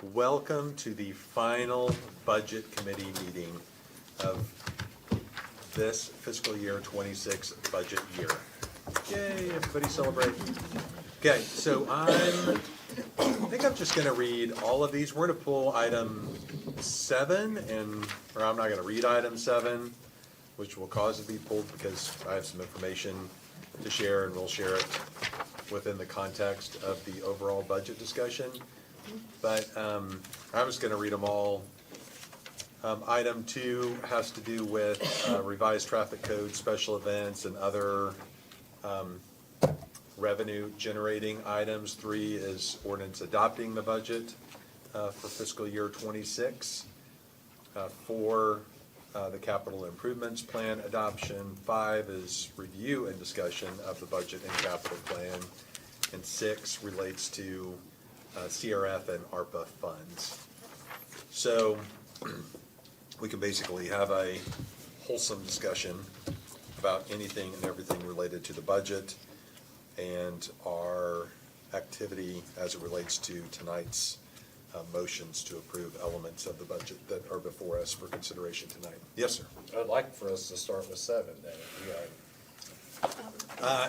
Welcome to the final Budget Committee meeting of this fiscal year 26 budget year. Yay, everybody celebrate. Okay, so I think I'm just gonna read all of these. We're gonna pull item 7 or I'm not gonna read item 7, which will cause it to be pulled because I have some information to share and we'll share it within the context of the overall budget discussion. But I'm just gonna read them all. Item 2 has to do with revised traffic code, special events, and other revenue generating items. 3 is ordinance adopting the budget for fiscal year 26. 4, the capital improvements plan adoption. 5 is review and discussion of the budget and capital plan. And 6 relates to CRF and ARPA funds. So we can basically have a wholesome discussion about anything and everything related to the budget and our activity as it relates to tonight's motions to approve elements of the budget that are before us for consideration tonight. Yes, sir. I'd like for us to start with 7 then, if you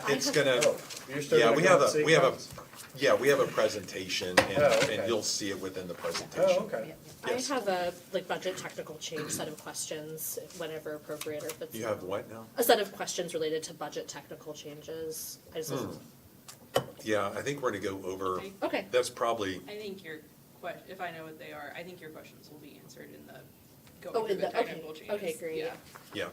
It's gonna, you're still yeah, gonna we go have and see we have comments? we have a presentation and, Oh, okay. and you'll see it within the presentation. Oh, okay. Yes. I have a budget technical change set of questions whenever appropriate or if it's. You have what now? A set of questions related to budget technical changes. I just, Yeah, I think we're gonna go over, okay, that's probably, I think your if I know what they are, I think your questions will be answered in the Oh, going through in the the- okay, technical changes. okay, great. Yeah. yeah.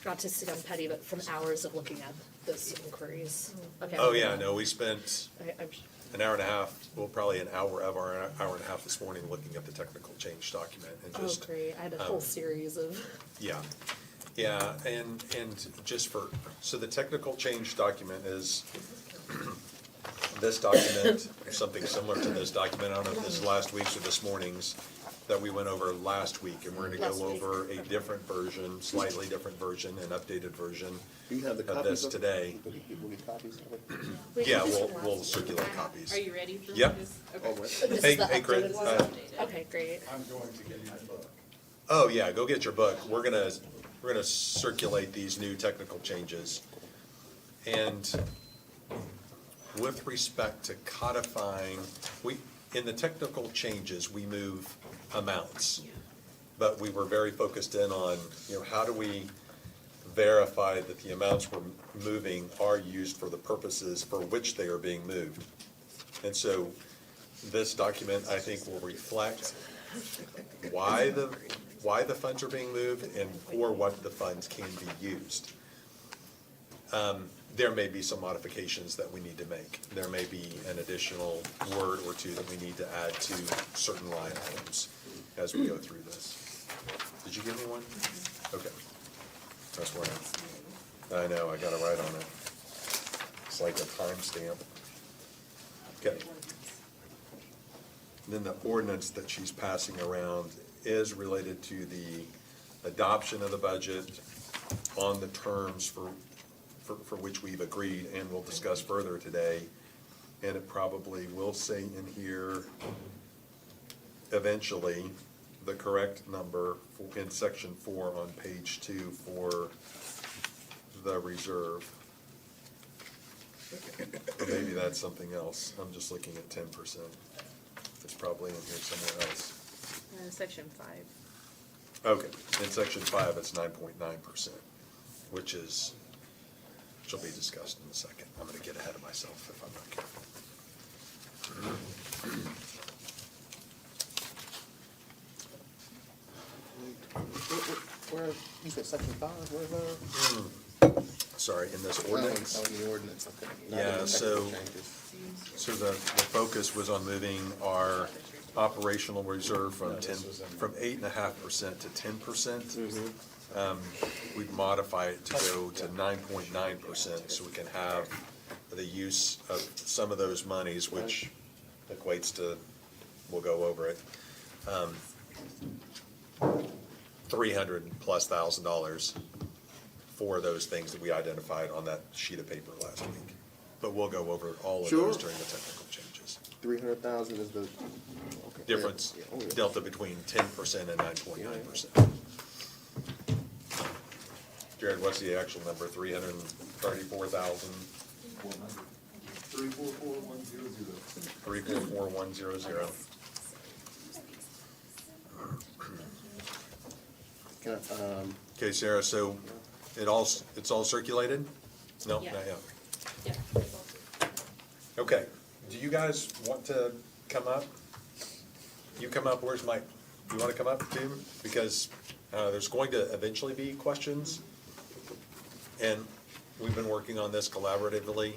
not to sound petty, but from hours of looking at those inquiries. Okay. Oh, yeah, no, we spent I'm an hour and a half, well, probably an hour of our hour and a half this morning looking at the technical change document and oh, just, great. I had a whole series of, yeah. Yeah, and just for, so the technical change document is this document, or something similar to this document, I don't know if this is last week's or this morning's, that we went over last week, and we're gonna Last go week. over a different version, slightly different version, an updated version Do you have the of copies this today. We'll get copies of it? we Yeah, did this we'll, from we'll last- circulate copies. Are you ready for Yep. this? Oh, Okay. what? This Hey, is the hey, Chris, updated one? Okay, great. I'm going to get my book. Oh, yeah, go get your book. We're gonna circulate these new technical changes. And with respect to codifying, in the technical changes, we move amounts. But we were very focused in on, how do we verify that the amounts we're moving are used for the purposes for which they are being moved? And so this document, I think, will reflect why the funds are being moved and for what the funds can be used. There may be some modifications that we need to make. There may be an additional word or two that we need to add to certain line items as we go through this. Did you give me one? Okay. That's where I know, I got it right on it. It's like a timestamp. Okay. Then the ordinance that she's passing around is related to the adoption of the budget on the terms for which we've agreed and we'll discuss further today. And it probably will say in here, eventually, the correct number in section 4 on page 2 for the reserve. Or maybe that's something else. I'm just looking at 10%. It's probably in here somewhere else. Section 5. Okay, in section 5, it's 9.9%, which will be discussed in a second. I'm gonna get ahead of myself if I'm not careful. Where, you said section 5, where's Sorry, in this that? ordinance. Oh, in the ordinance, okay. Not Yeah, in the so- technical changes. So the focus was on moving our operational reserve from No, this was in- 8.5% to 10%. We'd modify it to go to 9.9%, so we can have the use of some of those monies, which equates to, we'll go over it, $300,000+ for those things that we identified on that sheet of paper last week. But we'll go over all of those Sure. during the technical changes. 300,000 is the, okay. difference, Yeah. Oh, yeah. delta between 10% and 9.9%. Jared, what's the actual number? 334,000? 344100. 344,100. Can I, Okay, Sarah, so it's all circulated? No, Yeah. not yet. Yeah. Okay, do you guys want to come up? You come up, where's Mike? You want to come up too? Because there's going to eventually be questions. And we've been working on this collaboratively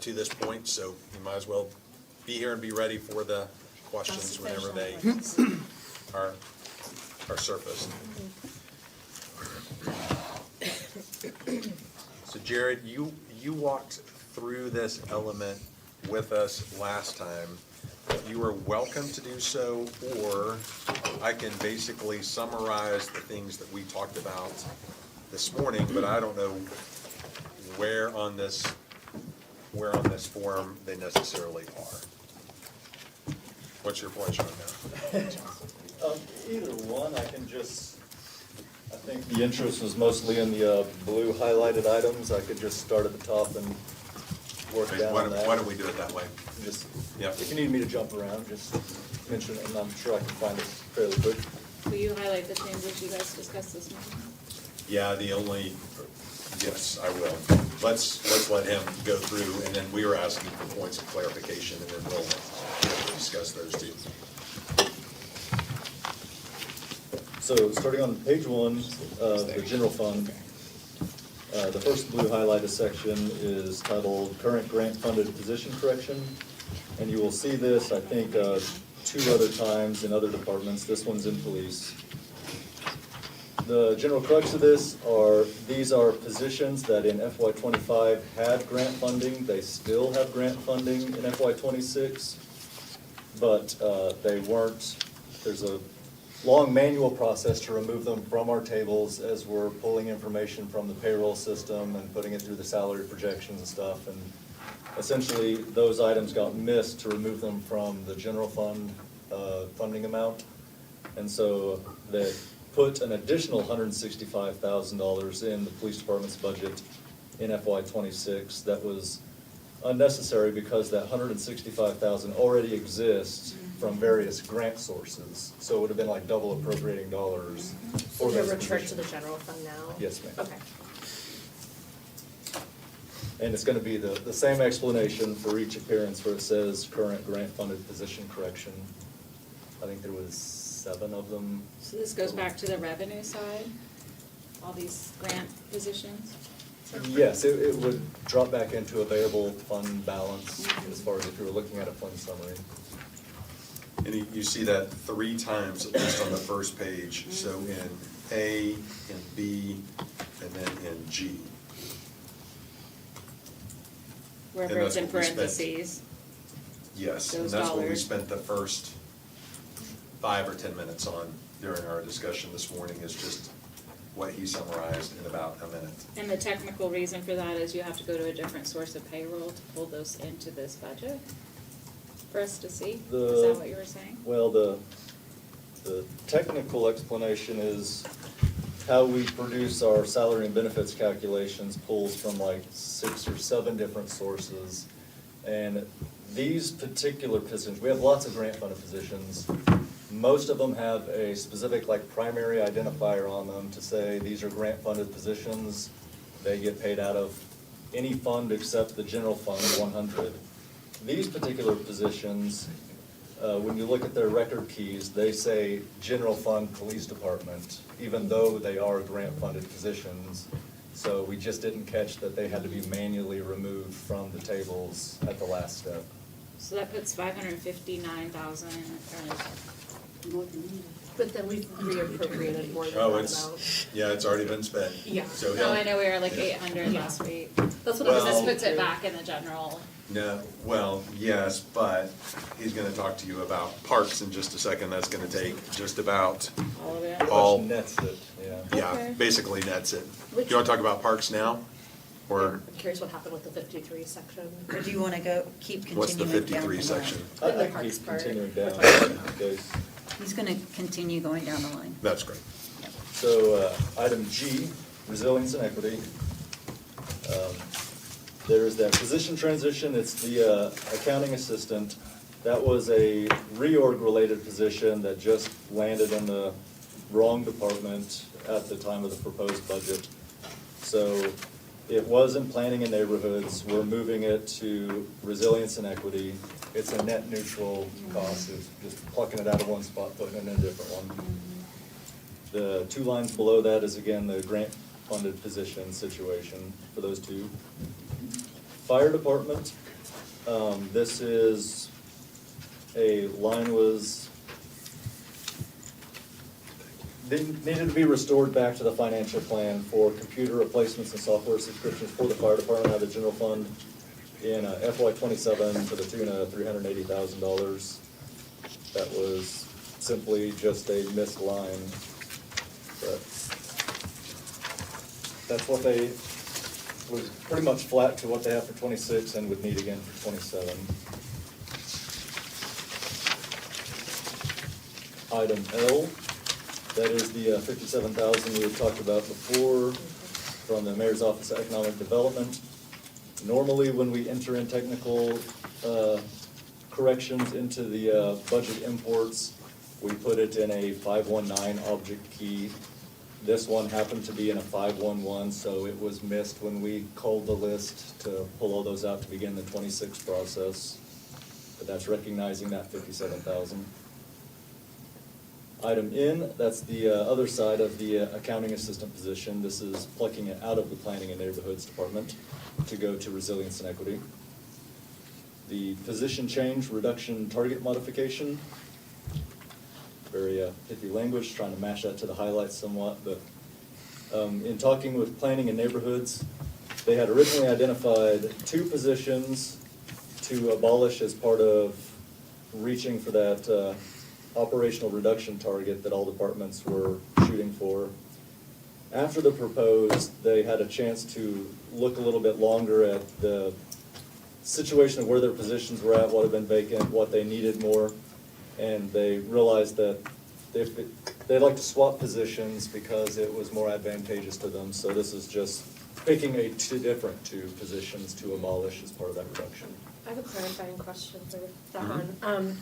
to this point, so you might as well be here and be ready for the questions whenever they are surfaced. So Jared, you walked through this element with us last time. You are welcome to do so, or I can basically summarize the things that we talked about this morning, but I don't know where on this form they necessarily are. What's your pleasure on that? Either one, I can just, I think the interest was mostly in the blue highlighted items. I could just start at the top and work down Why on that. why don't we do it that way? Just, Yeah. if you need me to jump around, just mention it, and I'm sure I can find it fairly quick. Will you highlight the changes you guys discussed this morning? Yeah, yes, I will. Let's let him go through, and then we were asking for points of clarification, and then we'll discuss those too. So, starting on page one, the general fund, the first blue highlighted section is titled Current Grant Funded Position Correction. And you will see this, I think, 2 other times in other departments. This one's in police. The general crux of this these are positions that in FY '25 had grant funding. They still have grant funding in FY '26, but they weren't, there's a long manual process to remove them from our tables as we're pulling information from the payroll system and putting it through the salary projections and stuff. And essentially, those items got missed to remove them from the general fund funding amount. And so they put an additional $165,000 in the police department's budget in FY '26. That was unnecessary because that $165,000 already exists from various grant sources. So it would have been like double appropriating dollars So for you're those returned to the positions. general fund now? Yes, ma'am. Okay. And it's gonna be the same explanation for each appearance where it says current grant funded position correction. I think there was 7 of them. So this goes back to the revenue side, all these grant positions? Yes, it would drop back into available fund balance as far as if you were looking at a fund summary. And you see that 3 times, at least on the first page, so in A, in B, and then in G. Wherever And it's in that's what we spent. parentheses. Yes, and Those that's what we dollars. spent the first 5 or 10 minutes on during our discussion this morning, is just what he summarized in about a minute. And the technical reason for that is you have to go to a different source of payroll to pull those into this budget for us to see? Is that what you were saying? Well, the technical explanation is how we produce our salary and benefits calculations pulls from like 6 or 7 different sources. And these particular positions, we have lots of grant funded positions. Most of them have a specific like primary identifier on them to say these are grant funded positions. They get paid out of any fund except the general fund, 100. These particular positions, when you look at their record keys, they say general fund police department, even though they are grant funded positions. So we just didn't catch that they had to be manually removed from the tables at the last step. So that puts 559,000 in it, But then we've reappropriated more than that Oh, amount. yeah, it's already been spent. Yeah. So No, I he'll- know we were like 800 last week. That's what Well- I This was puts it too. back in the general. No, well, yes, but he's gonna talk to you about parks in just a second. That's gonna take just about, All of it. All- Pretty much nets it, yeah. yeah, Okay. basically nets it. Which- You wanna talk about parks now? Or I'm curious what happened with the 53 section. Or do you wanna go, keep what's the continuing down the 53 line? section? In the I parks keep part. continuing down, okay. He's gonna continue going down the line. That's great. So, item G, resilience and equity. There's that position transition, it's the accounting assistant. That was a reorg-related position that just landed in the wrong department at the time of the proposed budget. So it was in planning and neighborhoods, we're moving it to resilience and equity. It's a net neutral cost, it's just plucking it out of one spot, putting it in a different one. The two lines below that is again the grant-funded position situation for those two. Fire department, this is, a line needed to be restored back to the financial plan for computer replacements and software subscriptions for the fire department out of the general fund in FY '27 to the tune of $380,000. That was simply just a missed line. But that's what they, was pretty much flat to what they have for '26 and would need again for '27. Item L, that is the $57,000 we had talked about before from the Mayor's Office of Economic Development. Normally, when we enter in technical corrections into the budget imports, we put it in a 519 object key. This one happened to be in a 511, so it was missed when we culled the list to pull all those out to begin the '26 process. But that's recognizing that $57,000. Item N, that's the other side of the accounting assistant position. This is plucking it out of the planning and neighborhoods department to go to resilience and equity. The position change, reduction, target modification. Very pithy language, trying to mash that to the highlights somewhat, but in talking with planning and neighborhoods, they had originally identified 2 positions to abolish as part of reaching for that operational reduction target that all departments were shooting for. After the proposed, they had a chance to look a little bit longer at the situation of where their positions were at, what had been vacant, what they needed more, and they realized that they'd like to swap positions because it was more advantageous to them. So this is just picking different 2 positions to abolish as part of that reduction. I have a clarifying question for that one.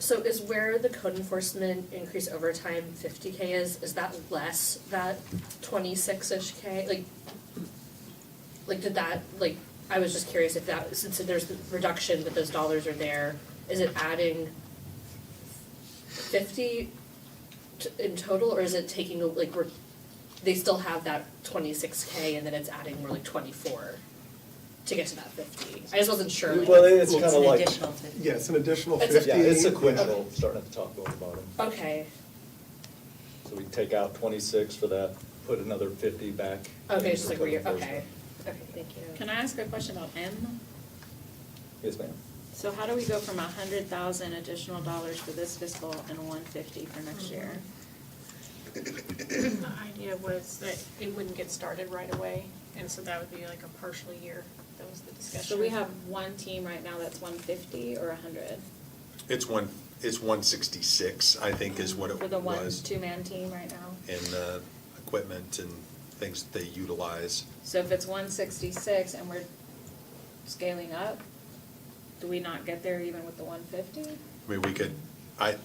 So is where the code enforcement increase overtime 50K is that less that 26-ish K? Like did that, like, I was just curious if that, since there's the reduction but those dollars are there, is it adding 50 in total, or is it taking, like, they still have that 26K and then it's adding more like 24 to get to that 50? I just wasn't sure. Well, it's kind It's of an like, additional 50. Yeah, it's an additional It's a- 50. yeah, it's sequential, starting at the top, going to the bottom. Okay, So we take out 26 for that, put another 50 back. okay, in just for like code where you're, enforcement. okay, thank you. Can I ask a question about M? Yes, ma'am. So how do we go from 100,000 additional dollars for this fiscal and 150 for next year? The idea was that it wouldn't get started right away, and so that would be like a partial year. That was the discussion. So we have one team right now that's 150 or 100? It's 166, I think is what it was. For the two-man team right now? In equipment and things that they utilize. So if it's 166 and we're scaling up, do we not get there even with the 150? I mean, we could, I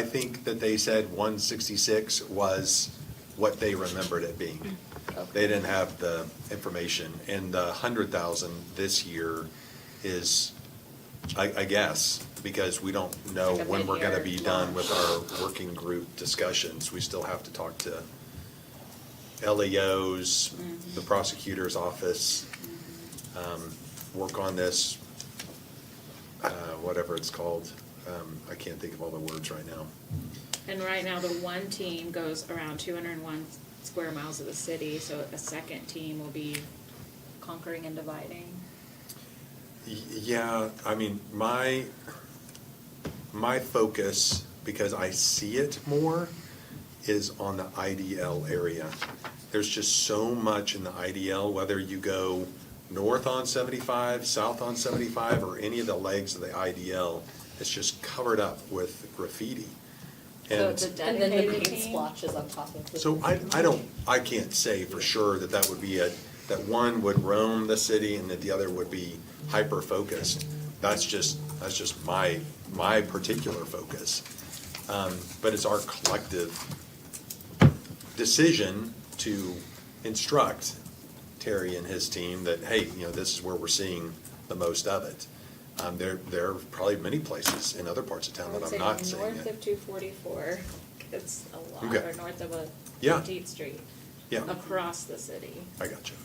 think that they said 166 was what they remembered it being. They didn't have the information, and the 100,000 this year is, I guess, because we don't know Like a when we're gonna be mid-year done with launch. our working group discussions. We still have to talk to LEOs, the prosecutor's office, work on this, whatever it's called. I can't think of all the words right now. And right now, the one team goes around 201 square miles of the city, so a second team will be conquering and dividing. Yeah, I mean, my focus, because I see it more, is on the IDL area. there's just so much in the IDL, whether you go north on 75, south on 75, or any of the legs of the IDL, it's just covered up with graffiti. So And it's a And then the dedicated paint team? splotches on top of the. so I can't say for sure that that would be that one would roam the city and that the other would be hyper-focused. That's just my particular focus. But it's our collective decision to instruct Terry and his team that, hey, this is where we're seeing the most of it. There are probably many places in other parts of I town would that say I'm not seeing north it. of 244, it's a lot, Okay. or north of Yeah. 15th Street. Yeah. Across the city. I got you.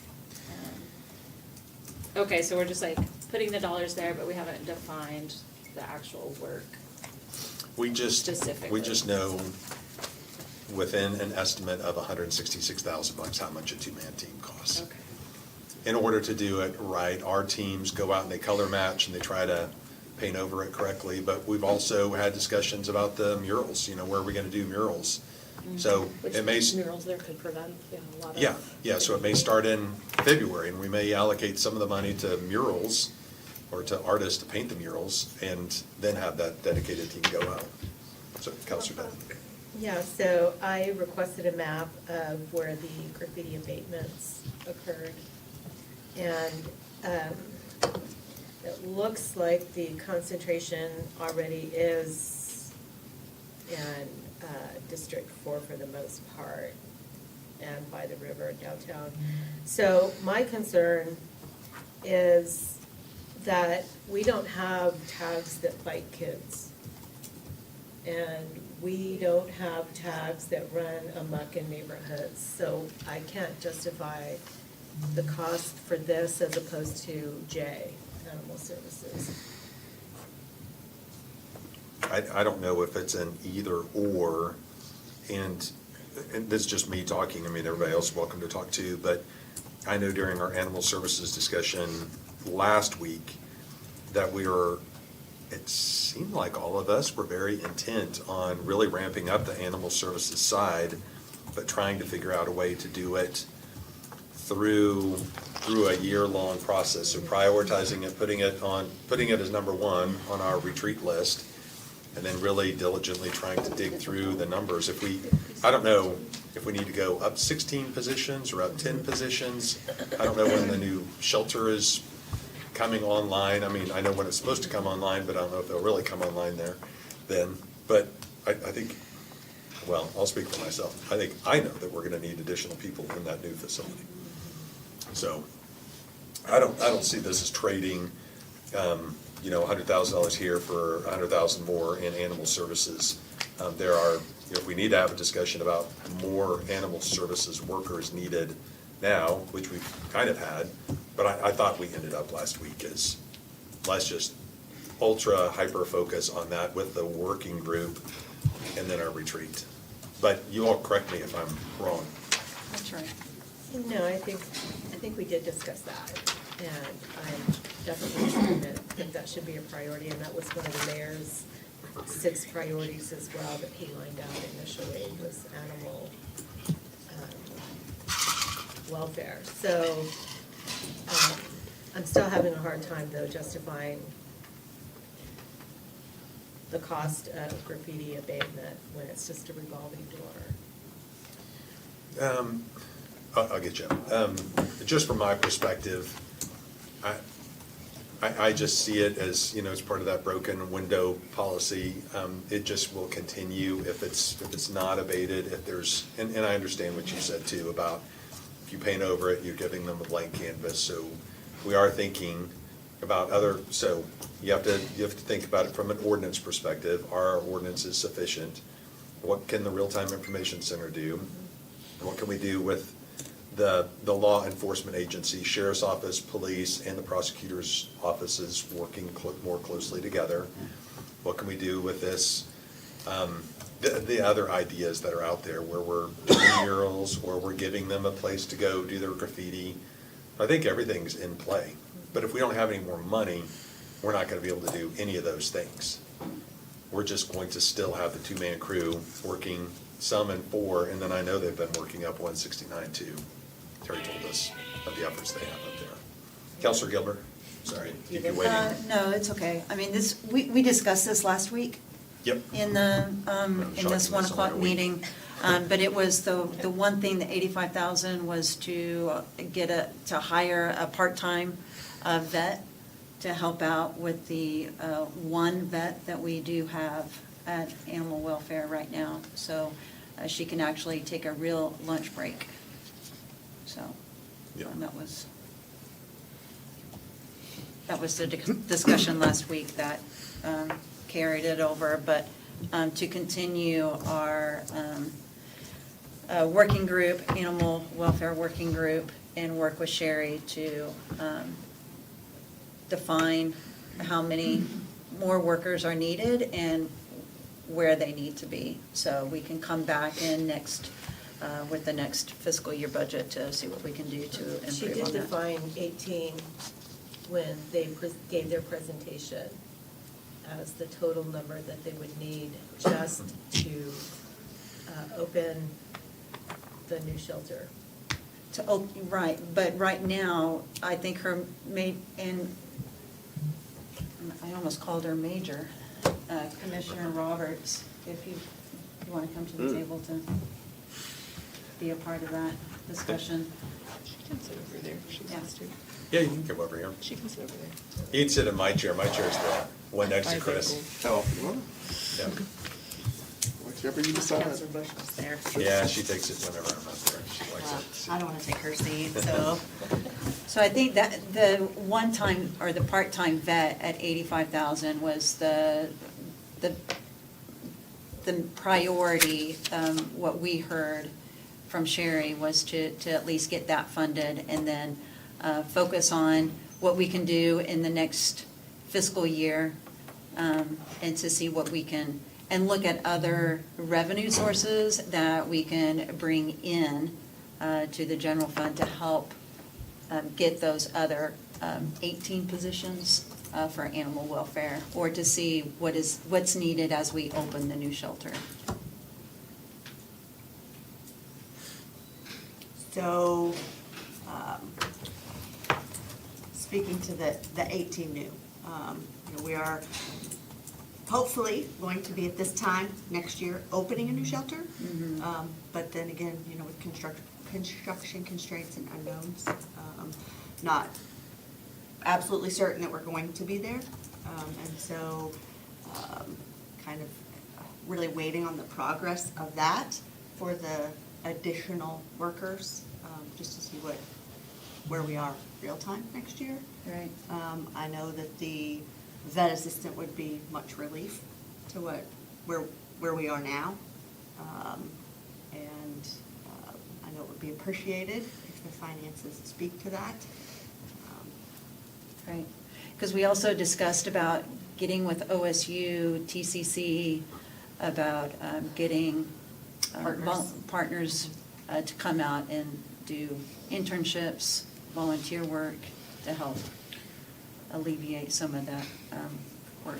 Okay, so we're just like putting the dollars there, but we haven't defined the actual work. We just Specifically. know within an estimate of $166,000 how much a two-man team costs. Okay. In order to do it right, our teams go out and they color match and they try to paint over it correctly, but we've also had discussions about the murals, where are we gonna do murals? So Which it may. murals there could prevent, a lot of. Yeah, so it may start in February, and we may allocate some of the money to murals, or to artists to paint the murals, and then have that dedicated team go out. So, Counselor Dunn. Yeah, so I requested a map of where the graffiti abatements occurred. And it looks like the concentration already is in District 4 for the most part, and by the river downtown. So my concern is that we don't have tags that bite kids. And we don't have tags that run amok in neighborhoods. So I can't justify the cost for this as opposed to J, Animal Services. I don't know if it's an either or, and this is just me talking, everybody else is welcome to talk too, but I know during our animal services discussion last week that it seemed like all of us were very intent on really ramping up the animal services side, but trying to figure out a way to do it through a year-long process. So prioritizing it, putting it as number one on our retreat list, and then really diligently trying to dig through the numbers. I don't know if we need to go up 16 positions or up 10 positions. I don't know when the new shelter is coming online. I know when it's supposed to come online, but I don't know if it'll really come online then. But I think, well, I'll speak for myself. I know that we're gonna need additional people in that new facility. So, I don't see this as trading, $100,000 here for $100,000 more in animal services. There are, if we need to have a discussion about more animal services workers needed now, which we've kind of had, but I thought we ended up last week as, let's just ultra hyper focus on that with the working group and then our retreat. But you all correct me if I'm wrong. That's right. No, I think we did discuss that, and I'm definitely in agreement that that should be a priority, and that was one of the mayor's 6 priorities as well that he lined out initially, was animal welfare. So, I'm still having a hard time though justifying the cost of graffiti abatement when it's just a revolving door. I'll get you. Just from my perspective, I just see it as, as part of that broken window policy. It just will continue if it's not abated, if there's, and I understand what you said too about if you paint over it, you're giving them a blank canvas. So we are thinking about so you have to think about it from an ordinance perspective. Are our ordinances sufficient? What can the Real-Time Information Center do? What can we do with the law enforcement agency, sheriff's office, police, and the prosecutor's offices working more closely together? What can we do with this? The other ideas that are out there where we're doing murals or we're giving them a place to go do their graffiti. I think everything's in play. But if we don't have any more money, we're not going to be able to do any of those things. We're just going to still have the 2-man crew working some in 4, and then I know they've been working up 169 too. Terry told us of the efforts they have up there. Counselor Gilbert, sorry, keep you waiting. No, it's okay. I mean, we discussed this last week Yep. in the, in Shocking this 1 that's o'clock only a week. meeting. But it was the one thing, the 85,000 was to to hire a part-time vet to help out with the one vet that we do have at animal welfare right now. So she can actually take a real lunch break. So Yeah. that was the discussion last week that carried it over. But to continue our working group, animal welfare working group, and work with Sherry to define how many more workers are needed and where they need to be. So we can come back in with the next fiscal year budget to see what we can do to She improve did on that. define 18 when they gave their presentation as the total number that they would need just to open the new shelter. Right, but right now, I think her and I almost called her Major, Commissioner Roberts, if you want to come to the table to be a part of that discussion. She can sit over there if she wants to. Yeah, you can come over here. She can sit over there. You'd sit in my chair. My chair's the one next to Chris. Oh, well, Yeah. whichever you decide. Counselor Bush was there. Yeah, she takes it whenever I'm up there. She likes it. I don't want to take her seat, so. So I think that the one-time or the part-time vet at 85,000 was the priority. What we heard from Sherry was to at least get that funded and then focus on what we can do in the next fiscal year, and to see what we can, and look at other revenue sources that we can bring in to the general fund to help get those other 18 positions for animal welfare, or to see what's needed as we open the new shelter. So, speaking to the 18 new, we are hopefully going to be at this time next year opening a new shelter. But then again, with construction constraints and unknowns, not absolutely certain that we're going to be there. And so, kind of really waiting on the progress of that for the additional workers, just to see where we are real time next year. Right. I know that the vet assistant would be much relief to where we are now. And I know it would be appreciated if the finances speak to that. Right, because we also discussed about getting with OSU, TCC, about getting partners to come out and do internships, volunteer work to help alleviate some of that work,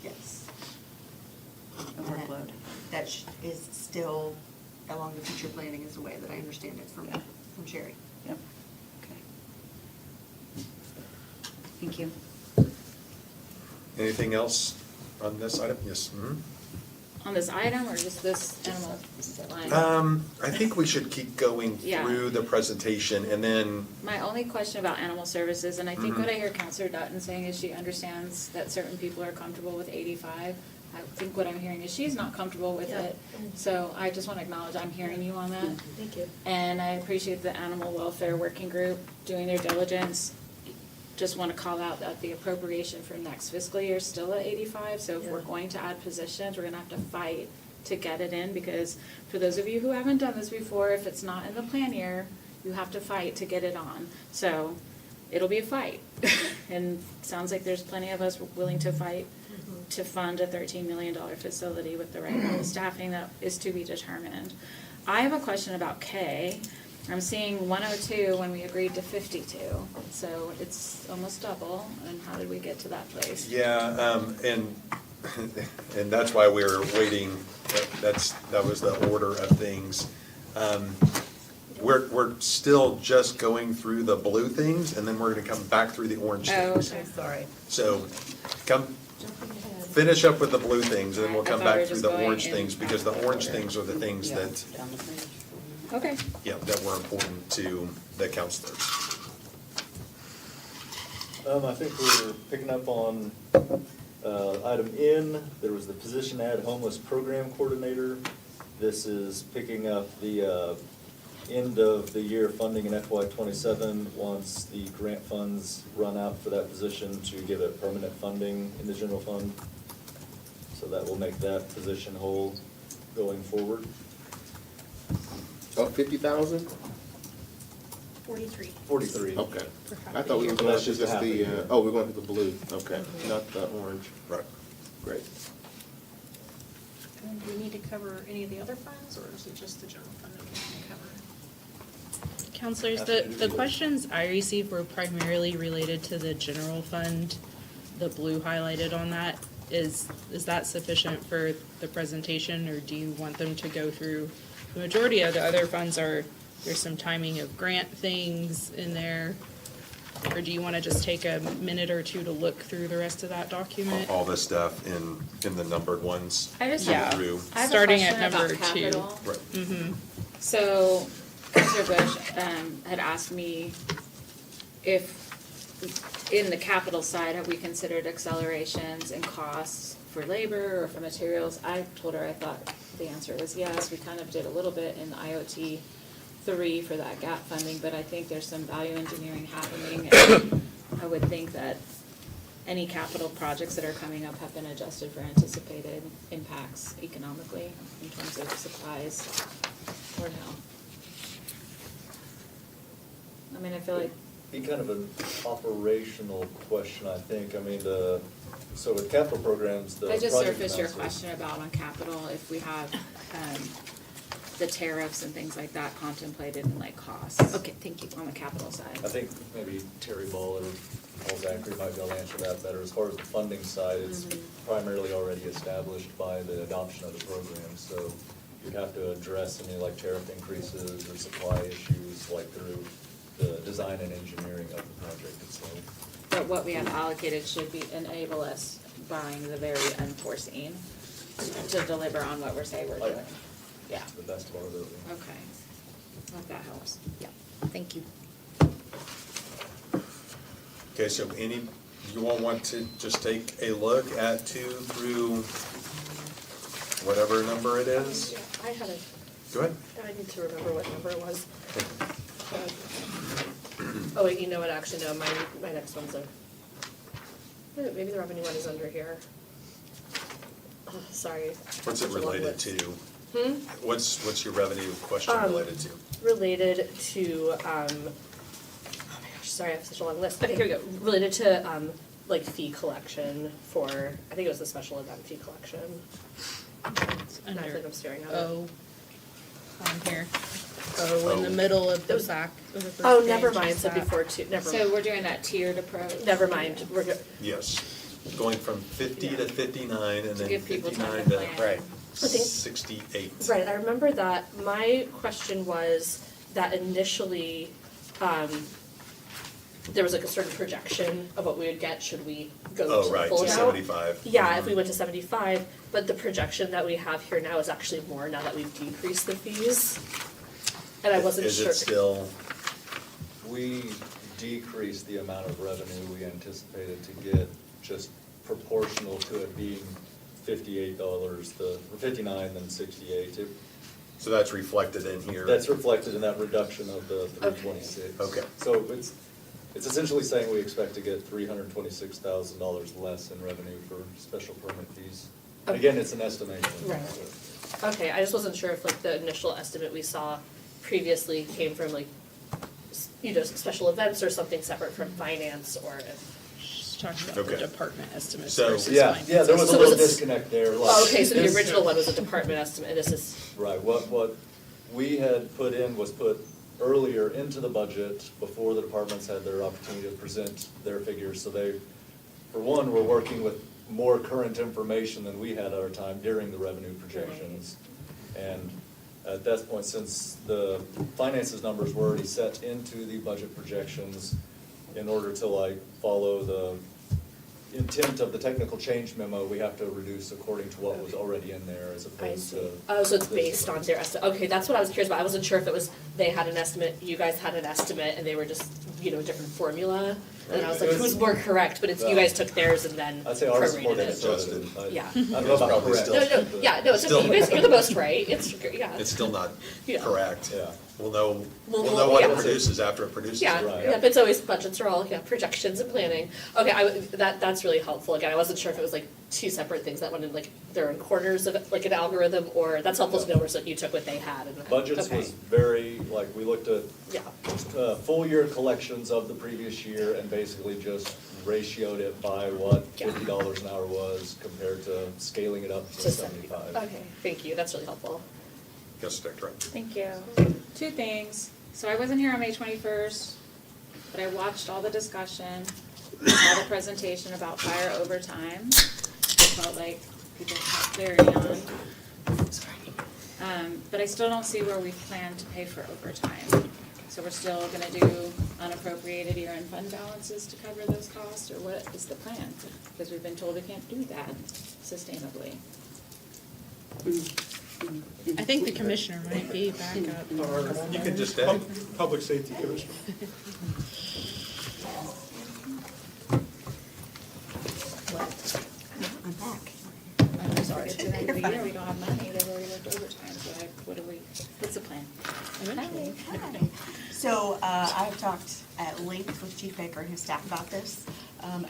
Yes. the workload. That is still along the future planning is the way that I understand it from Sherry. Yep, okay. Thank you. Anything else on this item? Yes. On this item, or just this animal line? I think we should keep going Yeah. through the presentation and then, My only question about animal services, and I think what I hear Counselor Dutton saying is she understands that certain people are comfortable with 85. I think what I'm hearing is she's not comfortable with Yeah. it. So I just want to acknowledge I'm hearing you on that. Thank you. And I appreciate the animal welfare working group doing their diligence. Just want to call out that the appropriation for next fiscal year is still at 85. So if we're Yeah. going to add positions, we're going to have to fight to get it in, because for those of you who haven't done this before, if it's not in the plan year, you have to fight to get it on. So it'll be a fight. And sounds like there's plenty of us willing to fight to fund a $13 million facility with the right level of staffing. That is to be determined. I have a question about K. I'm seeing 102 when we agreed to 52, so it's almost double. And how did we get to that place? yeah, and that's why we're waiting That was the order of things. We're still just going through the blue things, and then we're gonna come back through the orange Oh, things. okay. I'm sorry. So, finish up with the blue things, and then we'll I come thought we were back through just the going orange in things, because the orange order. things are the things that, Okay. yeah, that were important to the counselors. I think we're picking up on, item N, there was the position add homeless program coordinator. This is picking up the, end of the year funding in FY '27, once the grant funds run out for that position to give it permanent funding in the general fund. So that will make that position whole going forward. Oh, 50,000? 43. 43. Okay. I thought we were But going that's to just just half a the, year. oh, we're going to the blue, okay, not the orange. Right. Great. And do we need to cover any of the other funds, or is it just the general fund that we can cover? Counselors, After the you do it. questions I received were primarily related to the general fund, the blue highlighted on that. Is that sufficient for the presentation, or do you want them to go through? The majority of the other funds there's some timing of grant things in there. Or do you want to just take a minute or two to look through the rest of that document? All this stuff in the numbered ones. I just Yeah. have, Through. I have a Starting at question number about 2. capital. Right. Mm-hmm. So Counselor Bush had asked me if, in the capital side, have we considered accelerations and costs for labor or for materials? I told her I thought the answer was yes. We kind of did a little bit in IoT 3 for that gap funding, but I think there's some value engineering happening. And I would think that any capital projects that are coming up have been adjusted for anticipated impacts economically in terms of supplies, or no? I mean, I feel like, Be kind of an operational question, I think. I mean, so with capital programs, the I just project surfaced your amounts are- question about on capital, if we have, the tariffs and things like that contemplated in like costs. Okay, thank you. On the capital side. I think maybe Terry Ball or Paul Zachary might be able to answer that better. As far as the funding side, it's primarily already established by the adoption of the program. So you'd have to address any like tariff increases or supply issues like through the design and engineering of the project itself. But what we have allocated should be, enable us barring the very unforeseen to deliver on what we're saying we're Oh, yeah. doing. Yeah, To the best of our ability. okay. Hope that helps. Yeah, thank you. Okay, so you all want to just take a look at 2 through whatever number it is? I had Go ahead. I need to remember what number it was. Oh, wait, you know what, actually, no, my next one's maybe the revenue one is under here. Oh, sorry. What's it Such a long related list. to? Hmm? What's your revenue question related to? Related to, oh my gosh, sorry, I have such a long list. Okay, here we go. Related to, like fee collection for, I think it was the special event fee collection. It's And I under think I'm staring at it. O on here. O in the middle of the back of the first Oh, page never is mind, so that. before two, never, So we're doing that tiered approach? never mind, we're good. Yes, going from 50 to 59 and To then give people time 59 to to plan. Right. I think- 68. Right, I remember that. My question was that initially, there was like a certain projection of what we would get should we go Oh, to the right, full to amount. 75. Yeah, if we went to 75, but the projection that we have here now is actually more now that we've decreased the fees. And I wasn't sure. Is it still, We decreased the amount of revenue we anticipated to get, just proportional to it being $58, or 59, then 68. so that's reflected in here? That's reflected in that reduction of the Okay. 326. Okay. So it's essentially saying we expect to get $326,000 less in revenue for special permit fees. And again, it's an estimation. Right. Okay, I just wasn't sure if like the initial estimate we saw previously came from like, special events or something separate from finance, or if. She's talking about the Okay. department estimates So- versus Yeah, finance there was a So little was it- disconnect there. Oh, okay, so the This- original one was a department estimate, and this is, Right, what we had put in was put earlier into the budget before the departments had their opportunity to present their figures, so for one, we're working with more current information than we had at our time during the revenue projections. And at that point, since the finances numbers were already set into the budget projections, in order to like follow the intent of the technical change memo, we have to reduce according to what was already in there as I opposed see. to. Oh, so it's based on their estimate. Okay, that's what I was curious about. I wasn't sure if it was they had an estimate, you guys had an estimate, and they were just, you know, a different formula. And I was like, It was- who's more correct? But it's you guys took theirs and then I'd say ours is more prorated it. adjusted. Yeah. I don't know about Probably correct. still- No, yeah, no, it's Still- okay. You guys, you're the most right. It's yeah. It's still not Yeah. correct. Yeah. We'll know, We'll- we'll know what it yeah. produces after it produces. Yeah, Right. yeah, but it's always, budgets are all, yeah, projections and planning. Okay, that's really helpful. Again, I wasn't sure if it was like two separate things that went in, like, they're in corners of like an algorithm, or that's helpful to know where so you took what they had and. Budgets okay. was very, like, we looked at Yeah, full year collections of the previous year and basically just ratioed it by what Yeah. $50 an hour was compared to scaling it up to to 75. Okay, thank you, that's really helpful. Yes, Director. Thank you. Two things. So I wasn't here on May 21st, but I watched all the discussion, all the presentation about fire overtime. I felt like people had clarity on. But I still don't see where we plan to pay for overtime. So we're still gonna do unappropriated year-end fund balances to cover those costs, or what is the plan? Because we've been told we can't do that sustainably. I think the commissioner might be back up. You can just stay. Public Safety Commissioner. I'm back. I'm sorry, to the end of the year, we don't have money, they've already worked overtime, so what do we, what's the plan? Hi. So, I've talked at length with Chief Baker and his staff about this,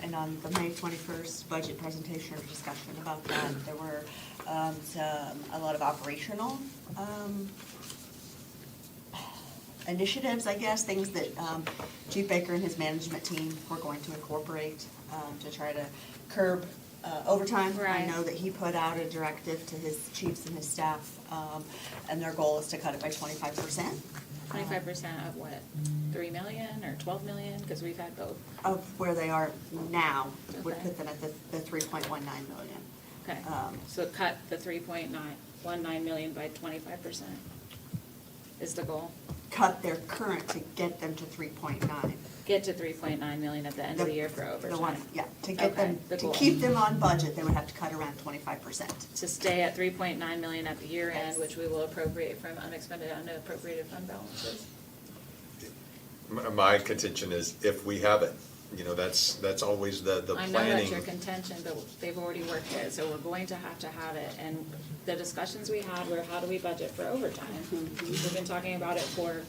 and on the May 21st budget presentation or discussion about that, there were a lot of operational initiatives, I guess, things that Chief Baker and his management team were going to incorporate to try to curb overtime. I Right. know that he put out a directive to his chiefs and his staff, and their goal is to cut it by 25%. 25% of what, 3 million or 12 million, because we've had both, Of where they are now, would Okay. put them at the 3.19 million. okay. Um, So cut the 3.919 million by 25% is the goal. Cut their current to get them to 3.9. Get to 3.9 million at the end of the year for The one, overtime. yeah, to get Okay, them, the to goal. keep them on budget, they would have to cut around 25%. To stay at 3.9 million at the year end, which we will appropriate from unexpended unappropriated fund balances. My contention is if we have it, you know, that's always the I know planning. that's your contention, but they've already worked it, so we're going to have it. And the discussions we had were, how do we budget for overtime? We've been talking about it for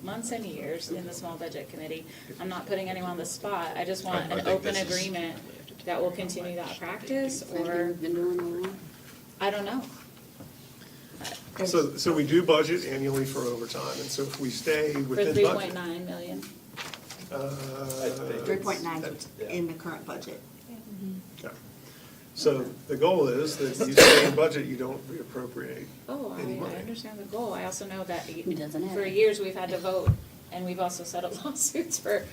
months and years in the small budget committee. I'm not putting anyone on the spot, I just want I an think open this is- agreement that will continue that practice, or, I don't know. So we do budget annually for overtime, and so if we stay For within three budget. point nine million, 3.9 is in the current budget. Okay. So the goal is that you stay in budget, you don't reappropriate oh, any I money. understand the goal, I also know that doesn't have for it. years, we've had to vote, and we've also settled lawsuits for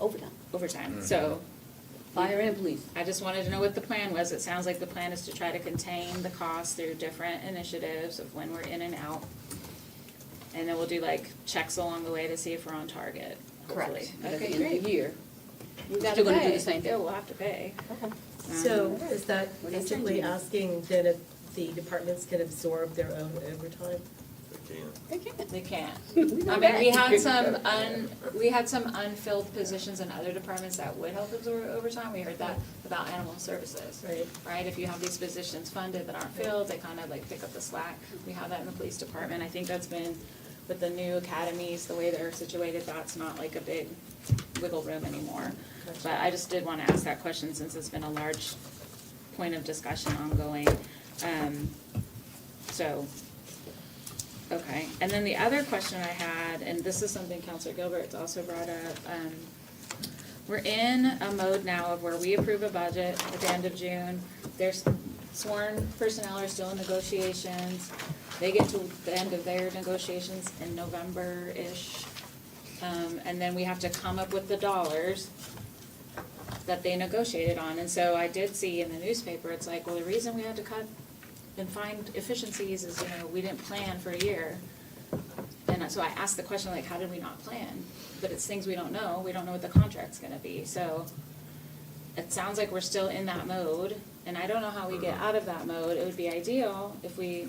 overtime, so. Fire and police. I just wanted to know what the plan was. It sounds like the plan is to try to contain the costs through different initiatives of when we're in and out. And then we'll do like checks along the way to see if we're on target, hopefully. Correct. Okay, great. year. We gotta Still gonna do pay. the same thing. Yeah, we'll have to pay. So is that What do you think? basically asking then if the departments can absorb their own overtime? They can. They can't. I mean, we had some unfilled positions in other departments that would help absorb overtime. We heard that about animal services. Right. Right, if you have these positions funded that aren't filled, they kind of like pick up the slack. We have that in the police department. I think that's been, with the new academies, the way they're situated, that's not like a big wiggle room anymore. But I just did want to ask that question since it's been a large point of discussion ongoing. So, okay. And then the other question I had, and this is something Counselor Gilbert's also brought up, we're in a mode now of where we approve a budget at the end of June. There's sworn personnel are still in negotiations. They get to the end of their negotiations in November-ish. And then we have to come up with the dollars. that they negotiated on. And so I did see in the newspaper, it's like, well, the reason we had to cut and find efficiencies is, we didn't plan for a year. And so I asked the question, like, how did we not plan? But it's things we don't know. We don't know what the contract's gonna be. So it sounds like we're still in that mode, and I don't know how we get out of that mode. It would be ideal if we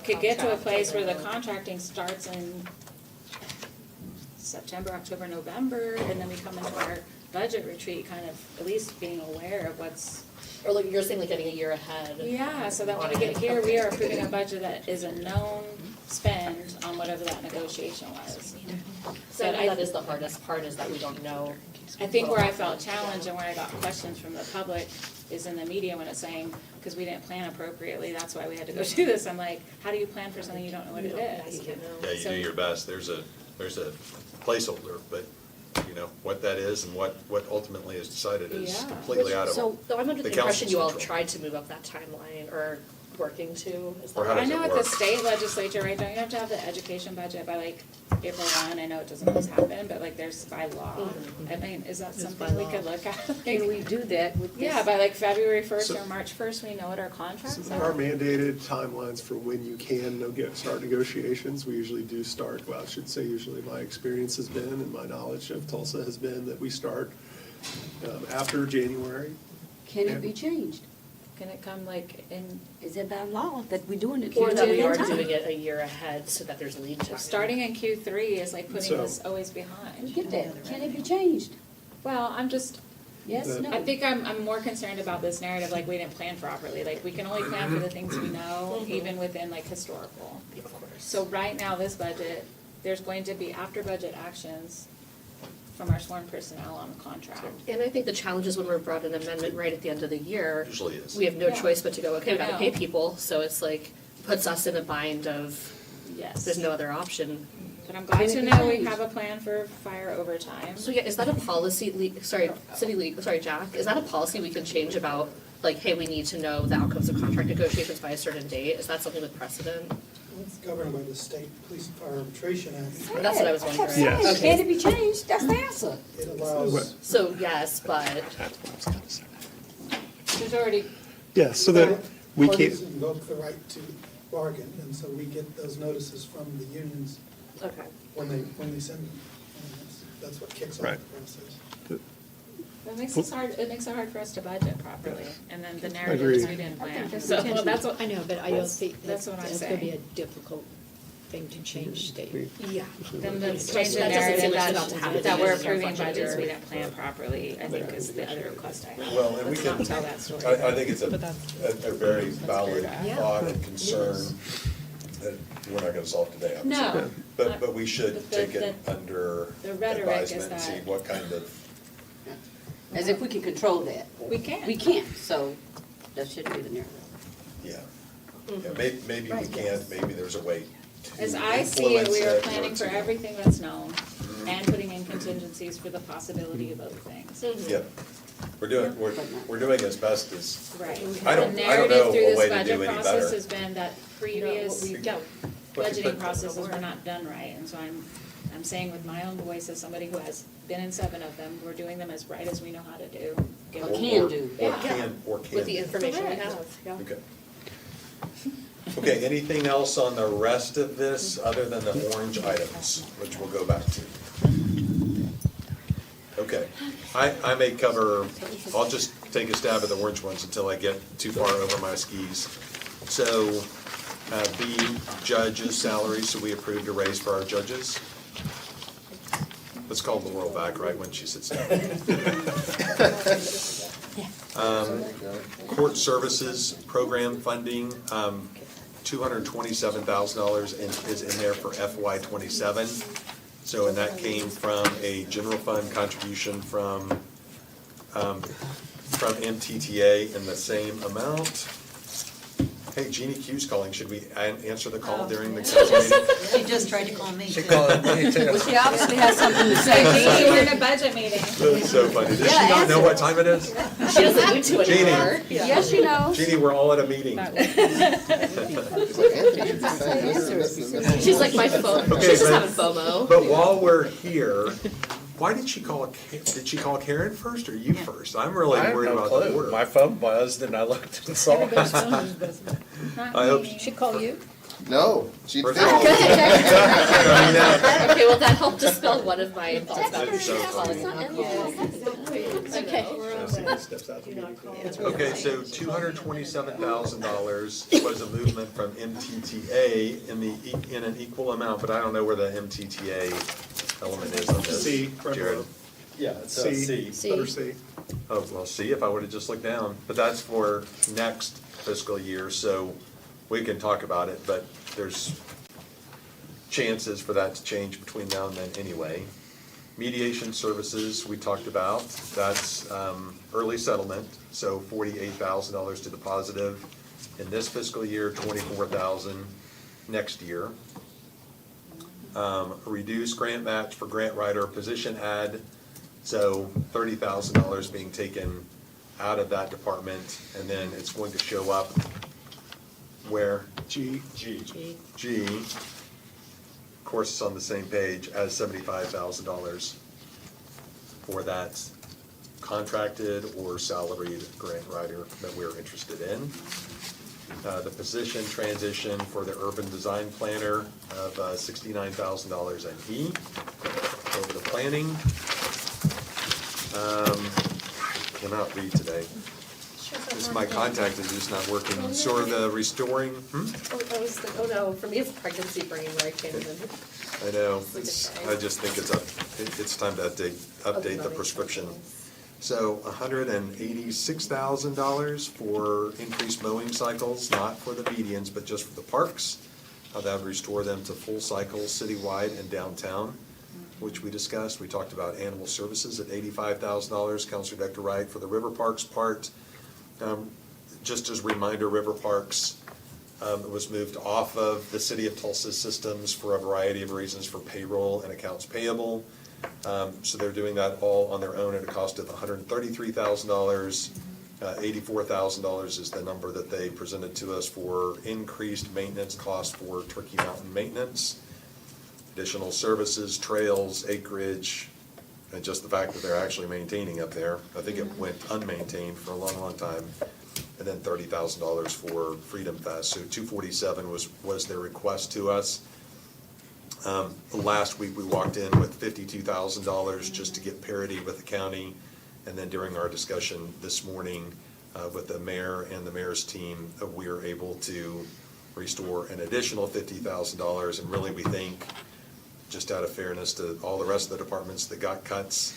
could get to a place where the contracting starts in September, October, November, and then we come into our budget retreat, kind of at least being aware of what's. Or like, you're saying like getting a year ahead? Yeah, so that when we get here, we are approving a budget that is a known spend on whatever that negotiation was. So I think that is the hardest part, is that we don't know. I think where I felt challenged and where I got questions from the public is in the media when it's saying, because we didn't plan appropriately, that's why we had to go do this. I'm like, how do you plan for something you don't know what it is? Yeah, you So- do your best. There's a placeholder, but what that is and what ultimately is decided is Yeah. completely out of So, though I'm under the impression council's you all control. tried to move up that timeline, or working to, is Or that how right? I does know it at the work? state legislature, right, don't you have to have the education budget by like April 1? I know it doesn't always happen, but like there's by law. I mean, is that something we could look at? Can we do that with this? Yeah, by like February 1st So- or March 1st, we know what our contracts There are are. mandated timelines for when you can start negotiations. We usually do start, well, I should say usually my experience has been and my knowledge of Tulsa has been that we start after January. Can it be changed? Can it come like in, Is it by law that we're doing it? Or that we are in time? doing it a year ahead, so that there's lead time. starting in Q3 is like putting So- us always We behind? get that. Can it be changed? Well, I'm just, Yes, The- no? I think I'm more concerned about this narrative, like we didn't plan properly. Like we can only plan for the things we know, even within like historical. Of course. So right now, this budget, there's going to be after budget actions from our sworn personnel on the contract. And I think the challenge is when we're brought an amendment right at the end of the year. Usually is. We have no Yeah. choice but to go, okay, we I gotta know. pay people, so it's like, puts us in a bind of, Yes. there's no other option. But I'm glad to know we have a plan for fire overtime. So yeah, is that a policy, Jack, is that a policy we can change about, like, hey, we need to know the outcomes of contract negotiations by a certain date? Is that something with precedent? It's governed by the State Police and Fire Arbitration Act. That's what I was wondering. Yes. Okay. Can it be changed? That's the answer. It allows, So, yes, but, There's already, Yeah, so that we parties can't, invoke the right to bargain, and so we get those notices from the unions okay. when they send them. And that's what kicks off the Right. process. it makes it hard for us to budget properly, and then the Agreed. narrative is we didn't plan. So that's what, I know, but I don't that's- think that's what I'm that's gonna be a saying. difficult thing to change state. Yeah. Then the change the That doesn't seem narrative like it's about to happen that we're in our approving budget budgets, we year. didn't plan properly, I think is the other request I have. Well, and we Let's can, not tell that story. I think it's a very valid Yeah. thought and concern that we're not gonna solve today, obviously. No. But we should The- take it the- under the rhetoric is advisement and see that- what kind of, As if we can control that. We can. We can't, so that shouldn't be the narrative. yeah. Yeah, maybe we Right, can't, maybe there's a way to As I see it, influence we are or planning for to- everything that's known and putting in contingencies for the possibility of other things. Yeah, we're doing as best as, Right. I don't The know narrative a through way this to do budget any process better. has been that previous budgeting processes were not done right, and so I'm saying with my own voice as somebody who has been in 7 of them, we're doing them as right as we know how to do. Or can do. Or Yeah. can With the information we Correct. have, yeah. Okay. Okay, anything else on the rest of this, other than the orange items, which we'll go back to? Okay, I may cover, I'll just take a stab at the orange ones until I get too far over my skis. So, B, judges' salaries, so we approved a raise for our judges. Let's call Laurel back, right, when she sits down. Court services program funding, $227,000 is in there for FY '27. So, and that came from a general fund contribution from MTTA in the same amount. Hey, Jeannie Q's calling. Should we answer the call during the council meeting? She just tried to call me. She called me too. Well, she obviously has something to say. Jeannie, we're in a budget meeting. That's so funny. Does she Yeah, not know answer. what time it is? She doesn't need to Jeannie. anymore. Yes, she knows. Jeannie, we're all at a meeting. She's like my phone, Okay, she's just but- having FOMO. But while we're here, Why did she call, did she call Karen first or you Yeah. first? I'm really I have worried no about the clue. order. My phone buzzed and I looked and saw Everybody's it. phone is buzzing. Not I hope me. She call you? No, she First didn't. of all- Okay, well, that helped dispel one of my thoughts about That's so funny. Okay. Steps out the meeting. Okay, so $227,000 was a movement from MTTA in an equal amount, but I don't know where the MTTA element is on this. C, right Jared. below. Yeah, it's C, C. letter C. Oh, well, see, if I would've just looked down, but that's for next fiscal year, so we can talk about it, but there's chances for that to change between now and then anyway. Mediation services, we talked about, that's early settlement, so $48,000 to the positive in this fiscal year, $24,000 next year. Reduce grant match for grant writer position ad, so $30,000 being taken out of that department, and then it's going to show up where? G. G. G, of course, it's on the same page as $75,000 for that contracted or salaried grant writer that we're interested in. The position transition for the urban design planner of $69,000 in E. Over the planning. Cannot read today. My contact is just not working. Sort of the restoring, Oh no, for me it's pregnancy brain where I can't even. I know, I just think it's time to update the prescription. So $186,000 for increased mowing cycles, not for the medians, but just for the parks. That would restore them to full cycles citywide and downtown, which we discussed. We talked about animal services at $85,000, Counselor Dr. Wright for the river parks part. Just as a reminder, River Parks was moved off of the City of Tulsa systems for a variety of reasons, for payroll and accounts payable. So they're doing that all on their own at a cost of $133,000. $84,000 is the number that they presented to us for increased maintenance costs for Turkey Mountain maintenance, additional services, trails, acreage, and just the fact that they're actually maintaining up there. I think it went unmaintained for a long, long time. And then $30,000 for Freedom Fest. So $247 was their request to us. Last week, we walked in with $52,000 just to get parity with the county. And then during our discussion this morning with the mayor and the mayor's team, we were able to restore an additional $50,000. And really, we think, just out of fairness to all the rest of the departments that got cuts,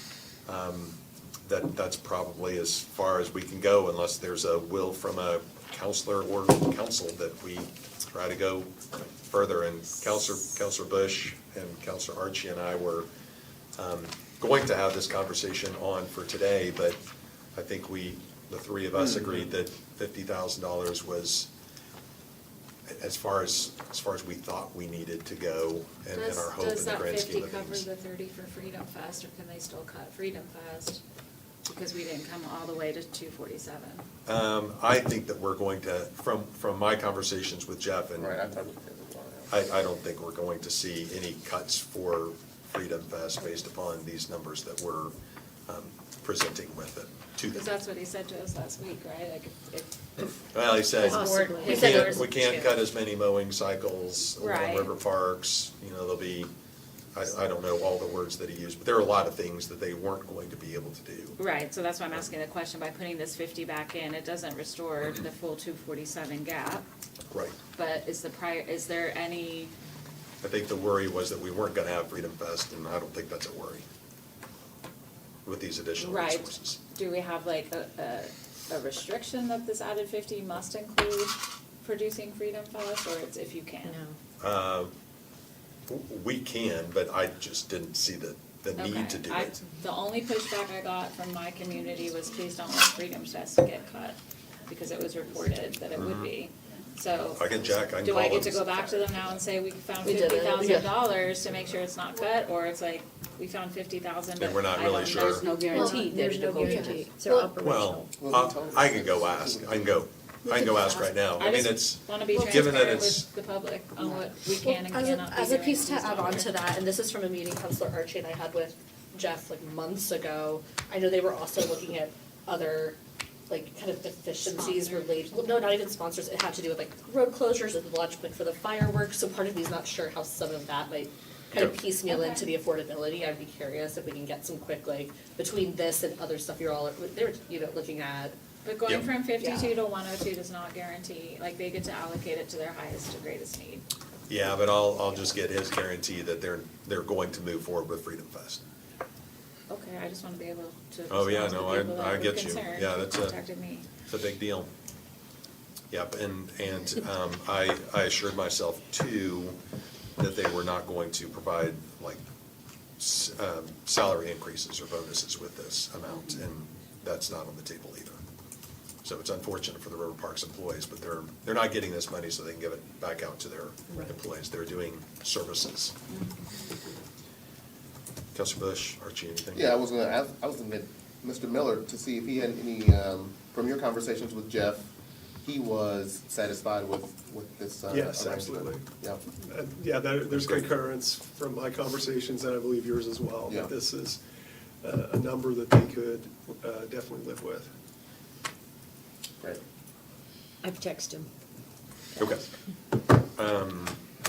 that's probably as far as we can go unless there's a will from a counselor or council that we try to go further. And Counselor Bush and Counselor Archie and I were going to have this conversation on for today, but I think the three of us agreed that $50,000 was as far as we thought we needed to go, and our hope in the grand scheme of things. Does that 50 cover the 30 for Freedom Fest, or can they still cut Freedom Fest? Because we didn't come all the way to 247. I think that we're going to, from my conversations with Jeff, and Right, I thought we did as well. I don't think we're going to see any cuts for Freedom Fest based upon these numbers that we're presenting with it to Because them. that's what he said to us last week, right? Like if Well, he said, Possibly. we He said there can't, was we can't two. cut as many mowing cycles along Right. river parks, there'll be, I don't know all the words that he used, but there are a lot of things that they weren't going to be able to do. Right, so that's why I'm asking the question, by putting this 50 back in, it doesn't restore the full 247 gap, Right. but is there any, I think the worry was that we weren't gonna have Freedom Fest, and I don't think that's a worry with these additional right, resources. do we have like a restriction that this added 50 must include producing Freedom Fest, or it's if you can? We can, but I just didn't see the need to do it. The only pushback I got from my community was please don't let Freedom Fest get cut, because it was reported that it would be. So, I can check, I can do I call get to them. go back to them now and say we found We did it, $50,000 to make sure it's not cut, or it's like, we found 50,000, but And we're not I really don't sure. know. There's no guarantee that There's it'll no go guarantee. to. They're Well, operational. I can go ask, I can go ask right now. I mean, it's, just wanna be given that transparent it's, with the public on what we can and As cannot be a doing piece to with these add on dollars. to that, and this is from a meeting Counselor Archie and I had with Jeff like months ago, I know they were also looking at other like kind of efficiencies related, well, no, not even sponsors, it had to do with like road closures and the launch point for the fireworks, so part of me's not sure how some of that might kind of Yep. piecemeal into the affordability. I'd be curious if we can get some quick, like, between this and other stuff you're all, they were, you know, looking at. But going Yep. from 52 to 102 does not guarantee, like, they get to allocate it to their highest to greatest need. Yeah, but I'll just get his guarantee that they're going to move forward with Freedom Fest. Okay, I just want to be able to. Oh, yeah, respond to no, the people I that were get you. concerned, Yeah, that's contacted me. It's a big deal. Yep, and I assured myself too that they were not going to provide like salary increases or bonuses with this amount, and that's not on the table either. So it's unfortunate for the River Parks employees, but they're not getting this money so they can give it back out to their employees. They're doing services. Counselor Bush, Archie, anything? Yeah, I was gonna ask, I was gonna get Mr. Miller to see if he had any, from your conversations with Jeff, he was satisfied with this Yes, arrangement. absolutely. Yeah. Yeah, there's Great. concurrence from my conversations, and I believe yours as well, Yeah. that this is a number that they could definitely live with. Great. I've texted him. Okay.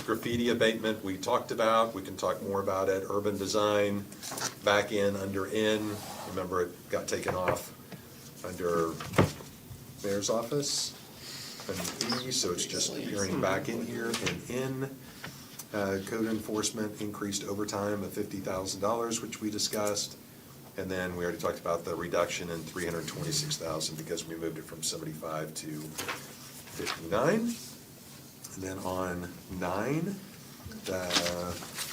Graffiti abatement, we talked about, we can talk more about it. Urban design, back in, under in, remember it got taken off under mayor's office and E, so it's just appearing back in here and in. Code enforcement increased overtime of $50,000, which we discussed. And then we already talked about the reduction in $326,000 because we moved it from 75 to 59. And then on 9, I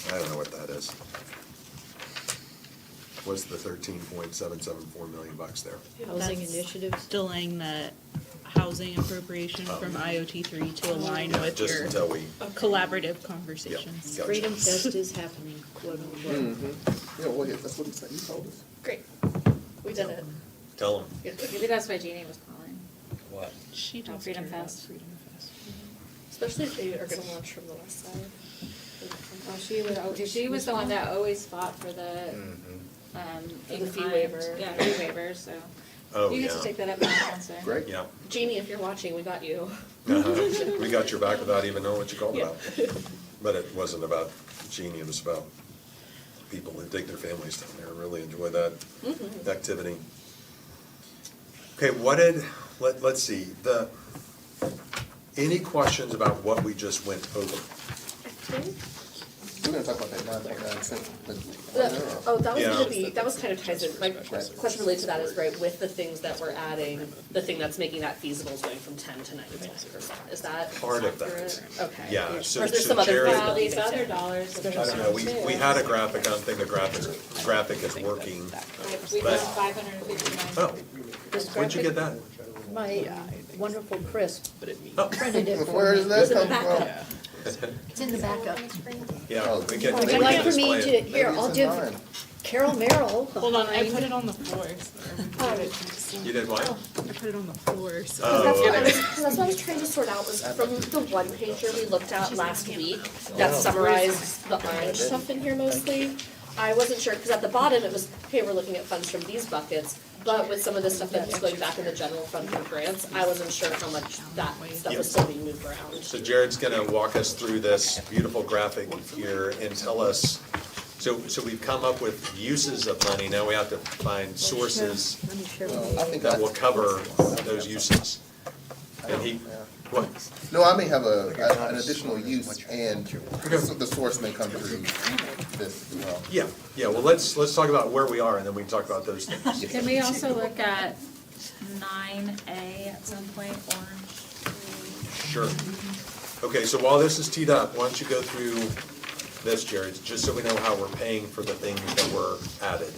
don't know what that is. What's the $13.774 million there? Housing That's initiatives. Delaying the housing appropriation from IoT3 to align Yeah, with just your until we, collaborative conversations. Gotcha. Freedom Fest is happening, quote unquote. Mm-hmm. Yeah, well, yeah, that's what he said, he told us. Great, we did it. tell them. Maybe that's why Jeannie was calling. What? She does Freedom care about Fest. Freedom Fest. Especially if they are gonna launch from the west side. Oh, she was the one that always fought for the, For the fee in-kind- waiver. Yeah, fee waiver, so. Oh, You get yeah. to take that up with the counselor. Great. Yeah. Jeannie, if you're watching, we got you. We got your back without even knowing what you called Yeah. about. But it wasn't about Jeannie, it was about people who take their families down there and really enjoy that activity. Okay, let's see, any questions about what we just went over? We're gonna talk about that 9.9 cent. Oh, that was Yeah. gonna be, that was kind of ties in, my question related to that is, right, with the things that we're adding, the thing that's making that feasible is going from 10 to 90%. Is that Part of that. accurate? Okay. Yeah, Or so- is there so some other Jared- things Well, that we these need to- other dollars. I don't know, we had a graphic, I don't think the graphic is working. We But- have 559. Oh, where'd you get that? My wonderful Chris Oh. printed it for Where me. does that come from? It's in the backup. Yeah, we can Would you like for me to, here, I'll Maybe give it's in mine. Carol Merrill. Hold on, I put it on the floor. So You did what? I put it on the floor, so. Oh, That's what I okay. was, 'cause that's what I was trying to sort out, was from the one pager we looked at last week, that summarized the orange stuff in here mostly. I wasn't sure, because at the bottom it was, hey, we're looking at funds from these buckets, but with some of the stuff that's going back in the general fund for grants, I wasn't sure how much that stuff was still being moved around. So Jared's gonna walk us through this beautiful graphic here and tell us, so we've come up with uses of money, now we have to find sources Let me share Well, with I you. think that will cover those uses. And he, what? No, I may have an additional use, and the source may come through this as well. Yeah, well, let's talk about where we are and then we can talk about those things. Can we also look at 9A at some point, orange? Sure. Okay, so while this is teed up, why don't you go through this, Jared, just so we know how we're paying for the things that were added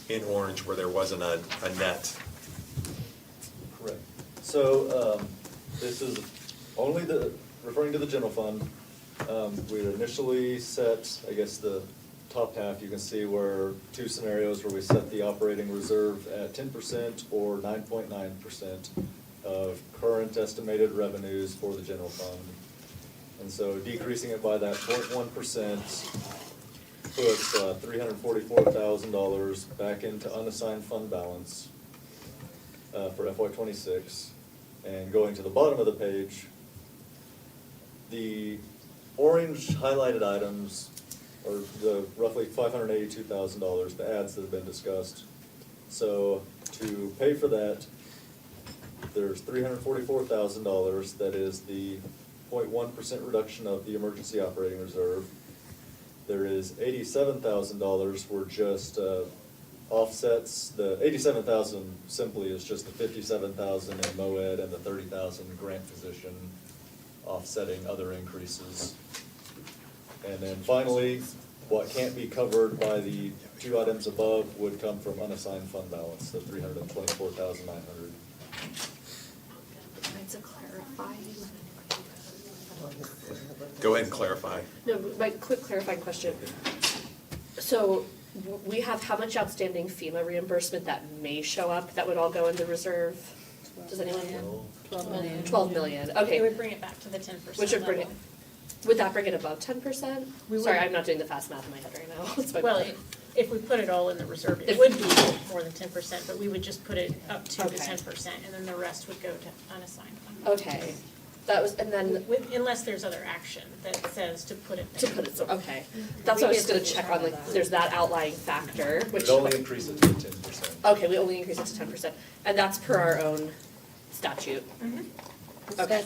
in orange where there wasn't a net. Correct. So, this is only referring to the general fund. We had initially set, I guess, the top half, you can see where two scenarios where we set the operating reserve at 10% or 9.9% of current estimated revenues for the general fund. And so decreasing it by that 0.1% put $344,000 back into unassigned fund balance for FY '26. And going to the bottom of the page, the orange highlighted items are the roughly $582,000, the ads that have been discussed. So to pay for that, there's $344,000, that is the 0.1% reduction of the emergency operating reserve. There is $87,000 for just offsets. The $87,000 simply is just the $57,000 in MOED and the $30,000 grant position offsetting other increases. And then finally, what can't be covered by the two items above would come from unassigned fund balance, the $324,900. To clarify. Go ahead and clarify. No, my quick clarifying question. So we have how much outstanding FEMA reimbursement that may show up that would all go into reserve? Does anyone know? 12 million. 12 million, It okay. would bring it back to the 10% Which would bring it, level. would that bring it above 10%? We Sorry, would- I'm not doing the fast math in my head right now. It's my Well, bad. if we put it all in the reserve, it If- would be more than 10%, but we would just put it up to the Okay. 10%, and then the rest would go to unassigned fund. Okay, that was, and then, Unless there's other action that says to put it to there. put it, so, okay. That's what I was just gonna check on, like, there's that outlying factor, which. It only increases to 10%. Okay, we only increase it to 10%, and that's per our own statute. Okay.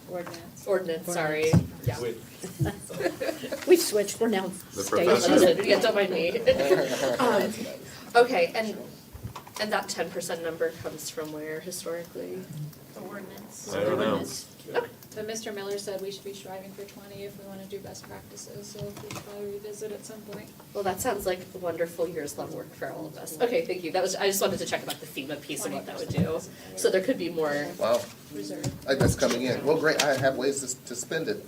Ordinance. Ordinance, sorry, yeah. Wait, We've switched, we're now The state. professor. Yeah, don't mind me. Okay, and that 10% number comes from where historically? The ordinance. I don't know. Okay. But Mr. Miller said we should be striving for 20 if we want to do best practices, so we should probably revisit at some point. Well, that sounds like a wonderful year's long work for all of us. Okay, thank you. That was, I just wanted to check about the FEMA piece and what that would do. So there could be more. Wow, Reserve. that's coming in. Well, great, I have ways to spend it.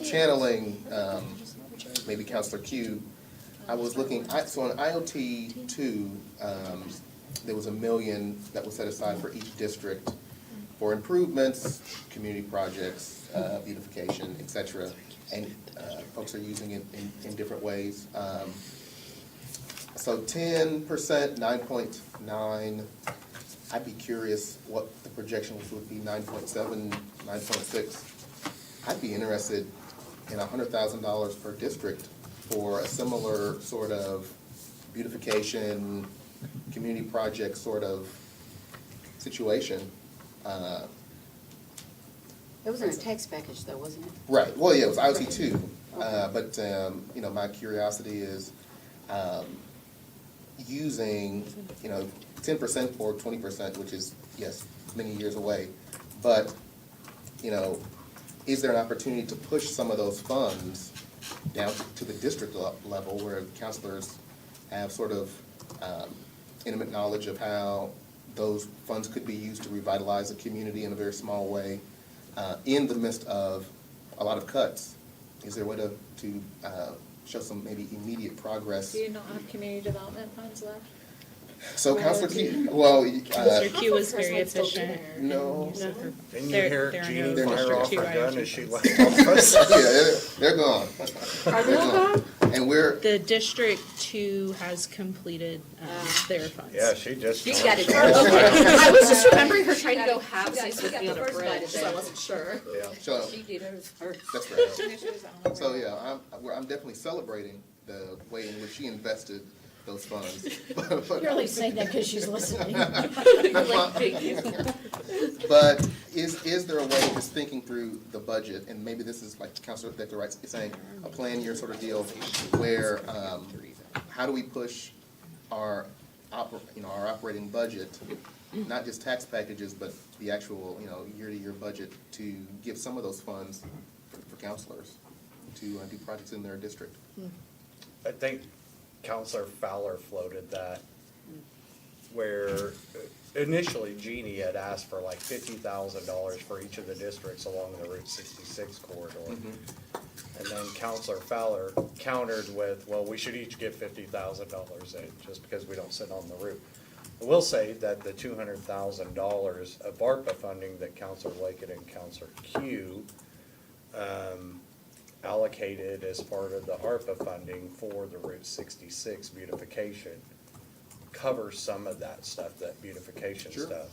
Channeling, maybe Counselor Q, I was looking, so on IoT 2, there was $1 million that was set aside for each district for improvements, community projects, beautification, et cetera. And folks are using it in different ways. So 10%, 9.9, I'd be curious what the projections would be, 9.7, 9.6. I'd be interested in $100,000 per district for a similar sort of beautification, community project sort of situation. It was in a text package though, wasn't it? Right, well, yeah, it was IoT too, but, my curiosity is, using, 10% for 20%, which is, yes, many years away, but, is there an opportunity to push some of those funds down to the district level where counselors have sort of, intimate knowledge of how those funds could be used to revitalize a community in a very small way, in the midst of a lot of cuts? Is there a way to show some maybe immediate progress? Do you not have community development funds left? So Counselor Q, well, Mr. Q was very efficient. no. Didn't you There- hear there are Jeannie no fire off her District 2 gun IoT as she funds. left office? Yeah, they're gone. Are they all gone? And we're, The District 2 has completed their funds. Yeah, she just. She got it. Okay, I was just remembering her trying to go half slice with me on a bridge, so I wasn't sure. Yeah. so, She did hers first. that's right. So, yeah, I'm definitely celebrating the way in which she invested those funds. You're only saying that because she's listening. Like, thank you. But is there a way, just thinking through the budget, and maybe this is like Councilor Victor Wright is saying, a plan year sort of deal, where, how do we push our our operating budget, not just tax packages, but the actual, year-to-year budget, to give some of those funds for counselors to do projects in their district? I think Counselor Fowler floated that, where initially Jeannie had asked for like $50,000 for each of the districts along the Route 66 corridor. And then Counselor Fowler countered with, well, we should each get $50,000 in, just because we don't sit on the route. I will say that the $200,000 of ARPA funding that Counselor Lakin and Counselor Q allocated as part of the ARPA funding for the Route 66 beautification covers some of that stuff, that beautification Sure. stuff.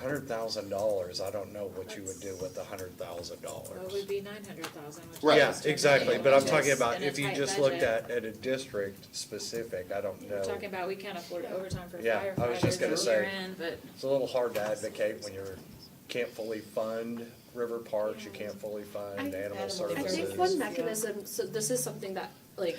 $100,000, I don't know what you would do with $100,000. Well, it would be 900,000, which is Right. Yeah, just $2 exactly, million, but I'm which talking is about in a if you tight just looked budget. at a district specific, I don't know. We're talking about, we can't afford overtime for Yeah, I was just firefighters gonna at say, year-end, but It's a little hard to advocate when you're, can't fully fund river parks, you can't fully fund animal I services. think one mechanism, so this is something that, like,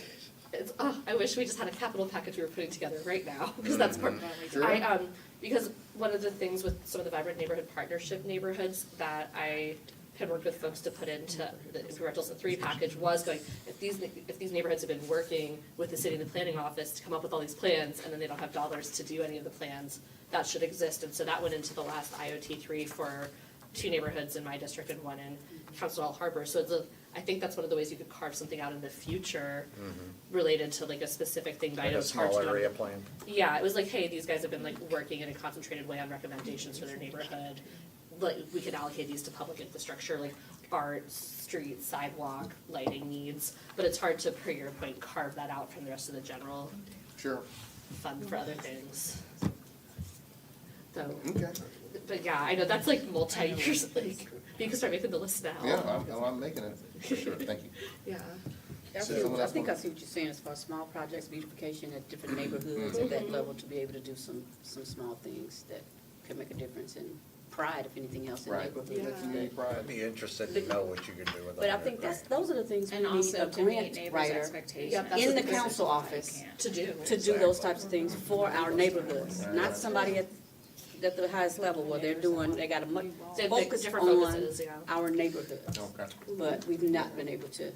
it's, I wish we just had a capital package we were putting together right now, because that's part, Sure. because one of the things with some of the Vibrant Neighborhood Partnership neighborhoods that I had worked with folks to put into the incrementals 3 package was going, if these neighborhoods have been working with the city and the planning office to come up with all these plans, and then they don't have dollars to do any of the plans, that should exist, and so that went into the last IOT3 for 2 neighborhoods in my district and 1 in Council Harbor, so I think that's one of the ways you could carve something out in the future related to like a specific thing, but I Like know a it's hard to small know. area plan. Yeah, it was like, hey, these guys have been like working in a concentrated way on recommendations for their neighborhood. Like, we could allocate these to public infrastructure, like art, street, sidewalk, lighting needs. But it's hard to, per your point, carve that out from the rest of the general Sure. fund for other things. So, Okay. but yeah, I know that's like multi-years, like, you can start making the list now. Yeah, I'm making it, for sure, thank you. Yeah. Someone I else think I want- see what you're saying as far as small projects, beautification at different neighborhoods at that level, to be able to do some small things that can make a difference in pride, if anything else, in Right. neighborhoods. Community I'd pride. be interested to know what you can do with But I $100,000. think those are the things we and need also a to meet grant neighbors' writer expectations. Yeah, that's in what the the council business office can't. To do. to do those types of things for our neighborhoods, not somebody at the highest level where they got a much They have focus different on focuses, yeah. our neighborhoods. Okay. But we've not been able to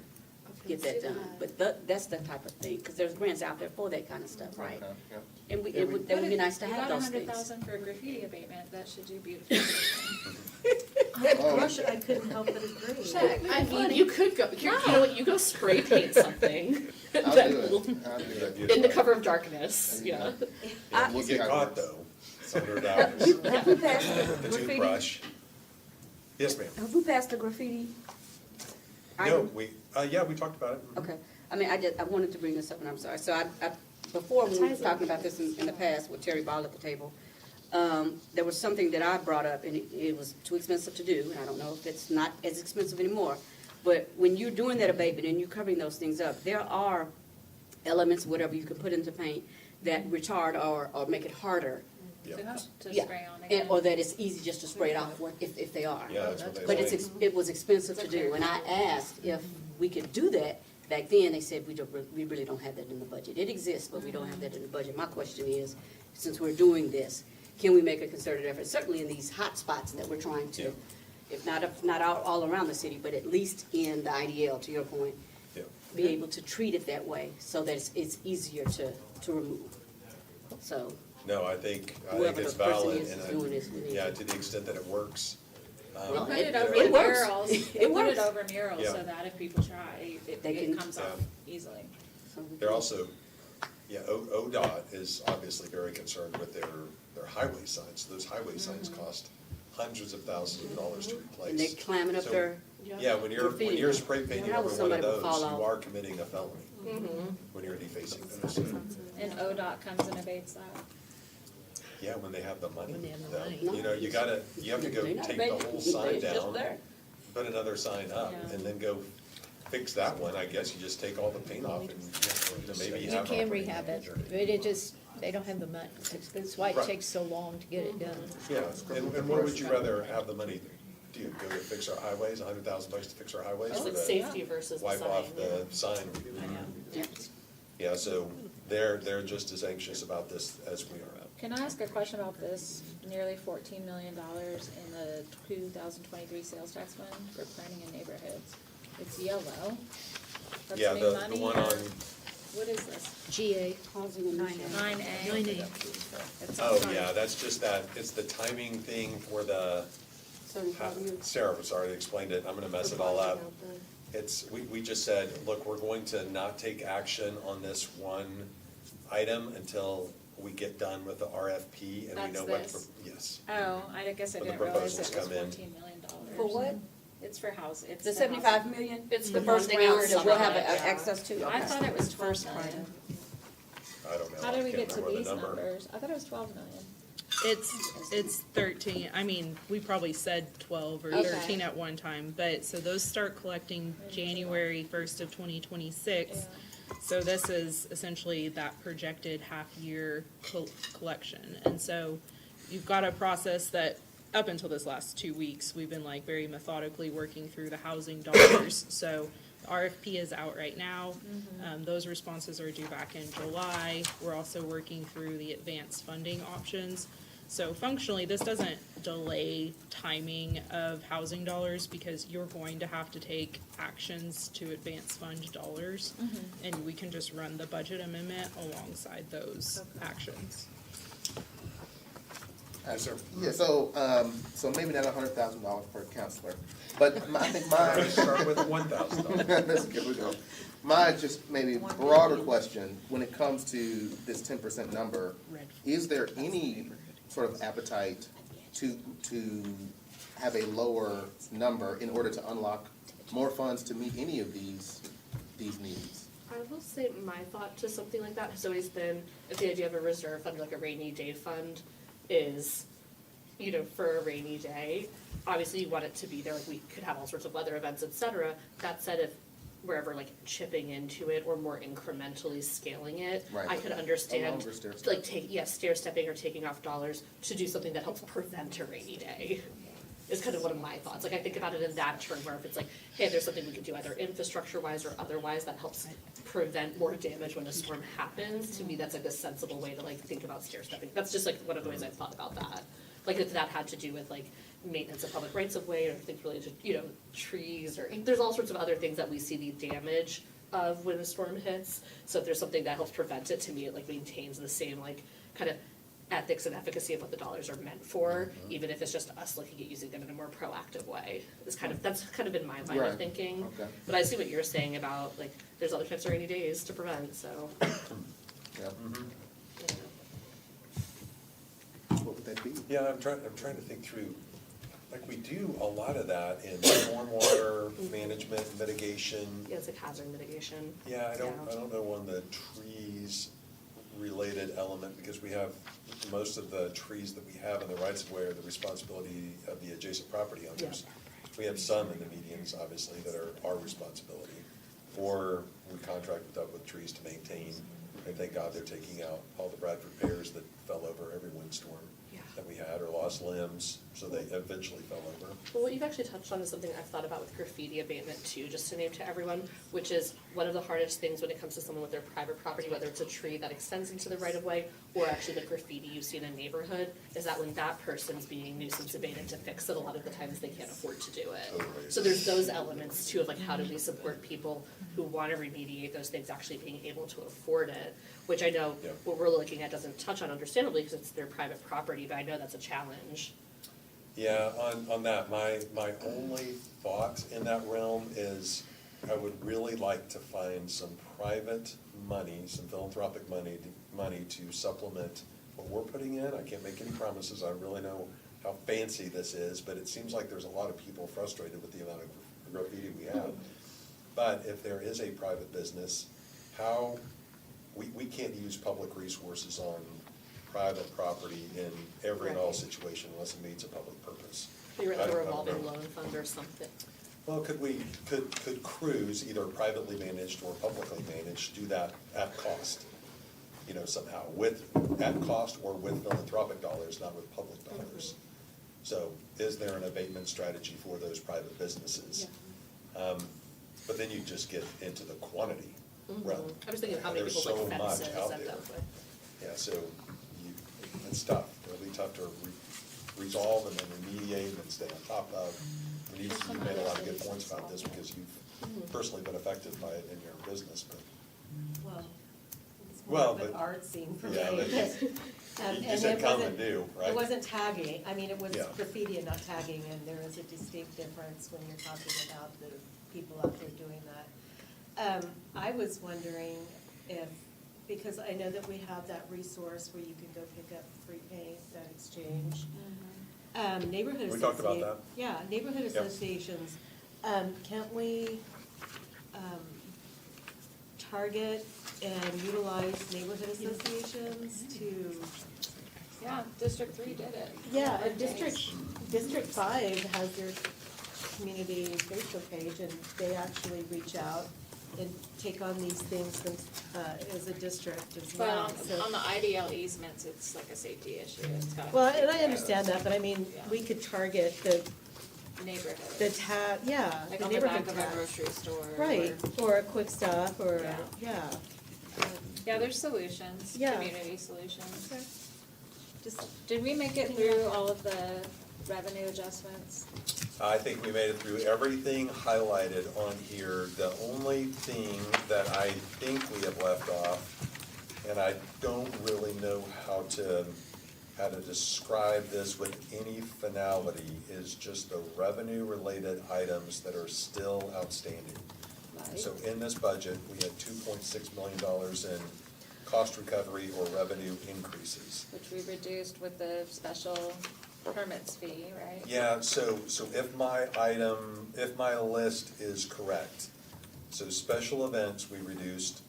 get that done. But that's the type of thing, because there's grants out there for that kind of stuff, right? Okay, yeah. And it would be nice to have those You got things. 100,000 for graffiti abatement, that should do beautification. Gosh, I couldn't help but agree. I mean, you could go, you know what, you go spray paint something. I'll that do will- it, I'll do it. In the cover of darkness, yeah. Yeah, You we'll see get how it caught works. though, it's $100. Have we passed the The graffiti? toothbrush. Yes, ma'am. Have we passed the graffiti? No, item? yeah, we talked about it. Okay, I mean, I wanted to bring this up, and I'm sorry. So before, when we were talking about this in the past with Terry Ball at the table, there was something that I brought up, and it was too expensive to do, and I don't know if it's not as expensive anymore. But when you're doing that abatement and you're covering those things up, there are elements, whatever you can put into paint, that retard or make it harder. To Yeah, spray on again. or that it's easy just to spray it off if they are. Yeah, that's what they But say. it was expensive to do, and I asked if we could do that. Back then, they said, we really don't have that in the budget. It exists, but we don't have that in the budget. My question is, since we're doing this, can we make a concerted effort, certainly in these hot spots that we're trying to, if not all around the city, but at least in the IDL, to your point, Yeah. be able to treat it that way, so that it's easier to remove. So, No, I think Whoever it's the person valid, is and doing this, we need yeah, to- to the extent that it works. Well, Put it over it the works. murals, It put works. it over murals Yeah. so that if people try, They can- it comes off Yeah. easily. so we They're can- also, ODOT is obviously very concerned with their highway signs. Those highway signs cost hundreds of thousands of dollars to replace. And they're climbing up So, their Yeah, when you're graffiti. spray painting How over would one of somebody those, fall you off? are committing a felony when you're defacing those. And ODOT comes and abates that. Yeah, when they have the money. When they have the though. money. You know, you have to go They're not take the abating. whole sign It's just down, there. put another sign up, Yeah. and then go fix that one. I guess you just take all the paint off and maybe You have. can operating rehab it, manager. but it just, they don't have the money. That's why it Right. takes so long to get it done. Yeah, and what would you rather have the money do? Go to fix our highways, $100,000 to fix our highways? It's or like to safety versus the Wipe sign, off yeah. the sign? Yeah. Yeah, so they're just as anxious about this as we are. Can I ask a question about this nearly $14 million in the 2023 sales tax fund for planning in neighborhoods? It's yellow. That's Yeah, new the money, one or on, what is this? GA, Housing and 9A? 9A. It's oh, on- yeah, that's just that, it's the timing thing for the, 75 years. Sarah, sorry, explained it, I'm gonna mess it all up. It's, we just said, look, we're going to not take action on this one item until we get done with the RFP and we That's know what, this? yes. Oh, I guess I When the didn't realize it was proposals come in. $14 million. For what? It's for house, it's The the 75 million? It's The the first funding round that we'll have outside, yeah. access to? I Okay. thought it was 12 million. I don't know. How did we I can't get to remember the these number. numbers? I thought it was 12 million. It's 13, I mean, we probably said 12 or Okay. 13 at one time, but, so those start collecting January 1st of 2026. So this is essentially that projected half-year collection. And so you've got a process that, up until this last 2 weeks, we've been like very methodically working through the housing dollars. So the RFP is out right now. Those responses are due back in July. We're also working through the advanced funding options. So functionally, this doesn't delay timing of housing dollars because you're going to have to take actions to advance fund dollars. And we can just run the budget amendment alongside those actions. Yeah, so maybe not $100,000 per counselor, but I think my. Start with $1,000. That's good, we go. My just maybe broader question, when it comes to this 10% number, is there any sort of appetite to have a lower number in order to unlock more funds to meet any of these needs? I will say my thought to something like that has always been, if the idea of a reserve fund, like a rainy day fund, is, you know, for a rainy day, obviously you want it to be there, like we could have all sorts of weather events, et cetera. That said, if we're ever like chipping into it or more incrementally scaling it, Right. I could A understand, longer stair step. like stair stepping or taking off dollars to do something that helps prevent a rainy day. Is kind of one of my thoughts. Like I think about it in that term where if it's like, hey, there's something we can do either infrastructure wise or otherwise that helps prevent more damage when a storm happens, to me that's like a sensible way to like think about stair stepping. That's just like one of the ways I've thought about that. Like if that had to do with like maintenance of public rights of way or things related to, you know, trees or there's all sorts of other things that we see the damage of when a storm hits. So if there's something that helps prevent it, to me it like maintains the same like kind of ethics and efficacy of what the dollars are meant for, even if it's just us looking at using them in a more proactive way. That's kind of been my line Right. of thinking. Okay. But I see what you're saying about like there's other types of rainy days to prevent, so. Yeah. Yeah. What would that be? Yeah, I'm trying to think through, like, we do a lot of that in stormwater management, mitigation. Yeah, it's like hazard mitigation. Yeah, I don't know on the trees related element, because we have, most of the trees that we have in the rights of way are the responsibility of the adjacent property owners. We have some in the medians, obviously, that are our responsibility, or we contract with trees to maintain. And thank God they're taking out all the Bradford pears that fell over every windstorm that we had, or lost limbs, so they eventually fell over. Well, what you've actually touched on is something I've thought about with graffiti abatement too, just to name to everyone, which is one of the hardest things when it comes to someone with their private property, whether it's a tree that extends into the right of way or actually the graffiti you see in a neighborhood, is that when that person's being nuisance abated to fix it, a lot of the times they can't afford to do it. Totally. So there's those elements too of like how do we support people who want to remediate those things actually being able to afford it, which I know Yeah. what we're looking at doesn't touch on understandably because it's their private property, but I know that's a challenge. Yeah, on that, my only thought in that realm is I would really like to find some private money, some philanthropic money to supplement what we're putting in. I can't make any promises, I really know how fancy this is, but it seems like there's a lot of people frustrated with the amount of graffiti we have. But if there is a private business, how, we can't use public resources on private property in every and all Right. situation unless it meets a public purpose. Maybe like I a don't revolving know. loan fund or something. Well, could crews, either privately managed or publicly managed, do that at cost? You know, somehow, at cost or with philanthropic dollars, not with public dollars. So is there an abatement strategy for those private businesses? But then you just get into the quantity realm. I was thinking how many There's people like so much fences out end there. up with. Yeah, so it's tough. It'll be tough to resolve and then remediate and stay on top of. You've made a lot of good points about this because you've personally been affected by it in your business, but. It's Well, more of an but- art scene for me. Yeah, but And you said it come wasn't- and do, right? It wasn't tagging, I mean, it was Yeah. graffiti and not tagging, and there is a distinct difference when you're talking about the people out there doing that. I was wondering if, because I know that we have that resource where you can go pick up free paint, that exchange. Neighborhood We talked about associa- that. Yeah, neighborhood Yep. associations Can't we, target and utilize neighborhood associations to? Yeah, District 3 did it. Yeah, District 5 has their community Facebook page, and they actually reach out and take on these things as a district as But well. So- on the IDL easements, it's like a safety issue. It's got. Well, and I understand that, but I mean, we could target the Neighborhood. the Like on the neighborhood back of a tab. grocery store. Right, or a Quick Stop, or, Yeah. yeah. Yeah, there's solutions, Yeah. community solutions. Just, Did we make it through all of the revenue adjustments? I think we made it through everything highlighted on here. The only thing that I think we have left off, and I don't really know how to describe this with any finality, is just the revenue-related items that are still outstanding. Right. So in this budget, we had $2.6 million in cost recovery or revenue increases. Which we reduced with the special permits fee, right? Yeah, so if my list is correct, so special events, we reduced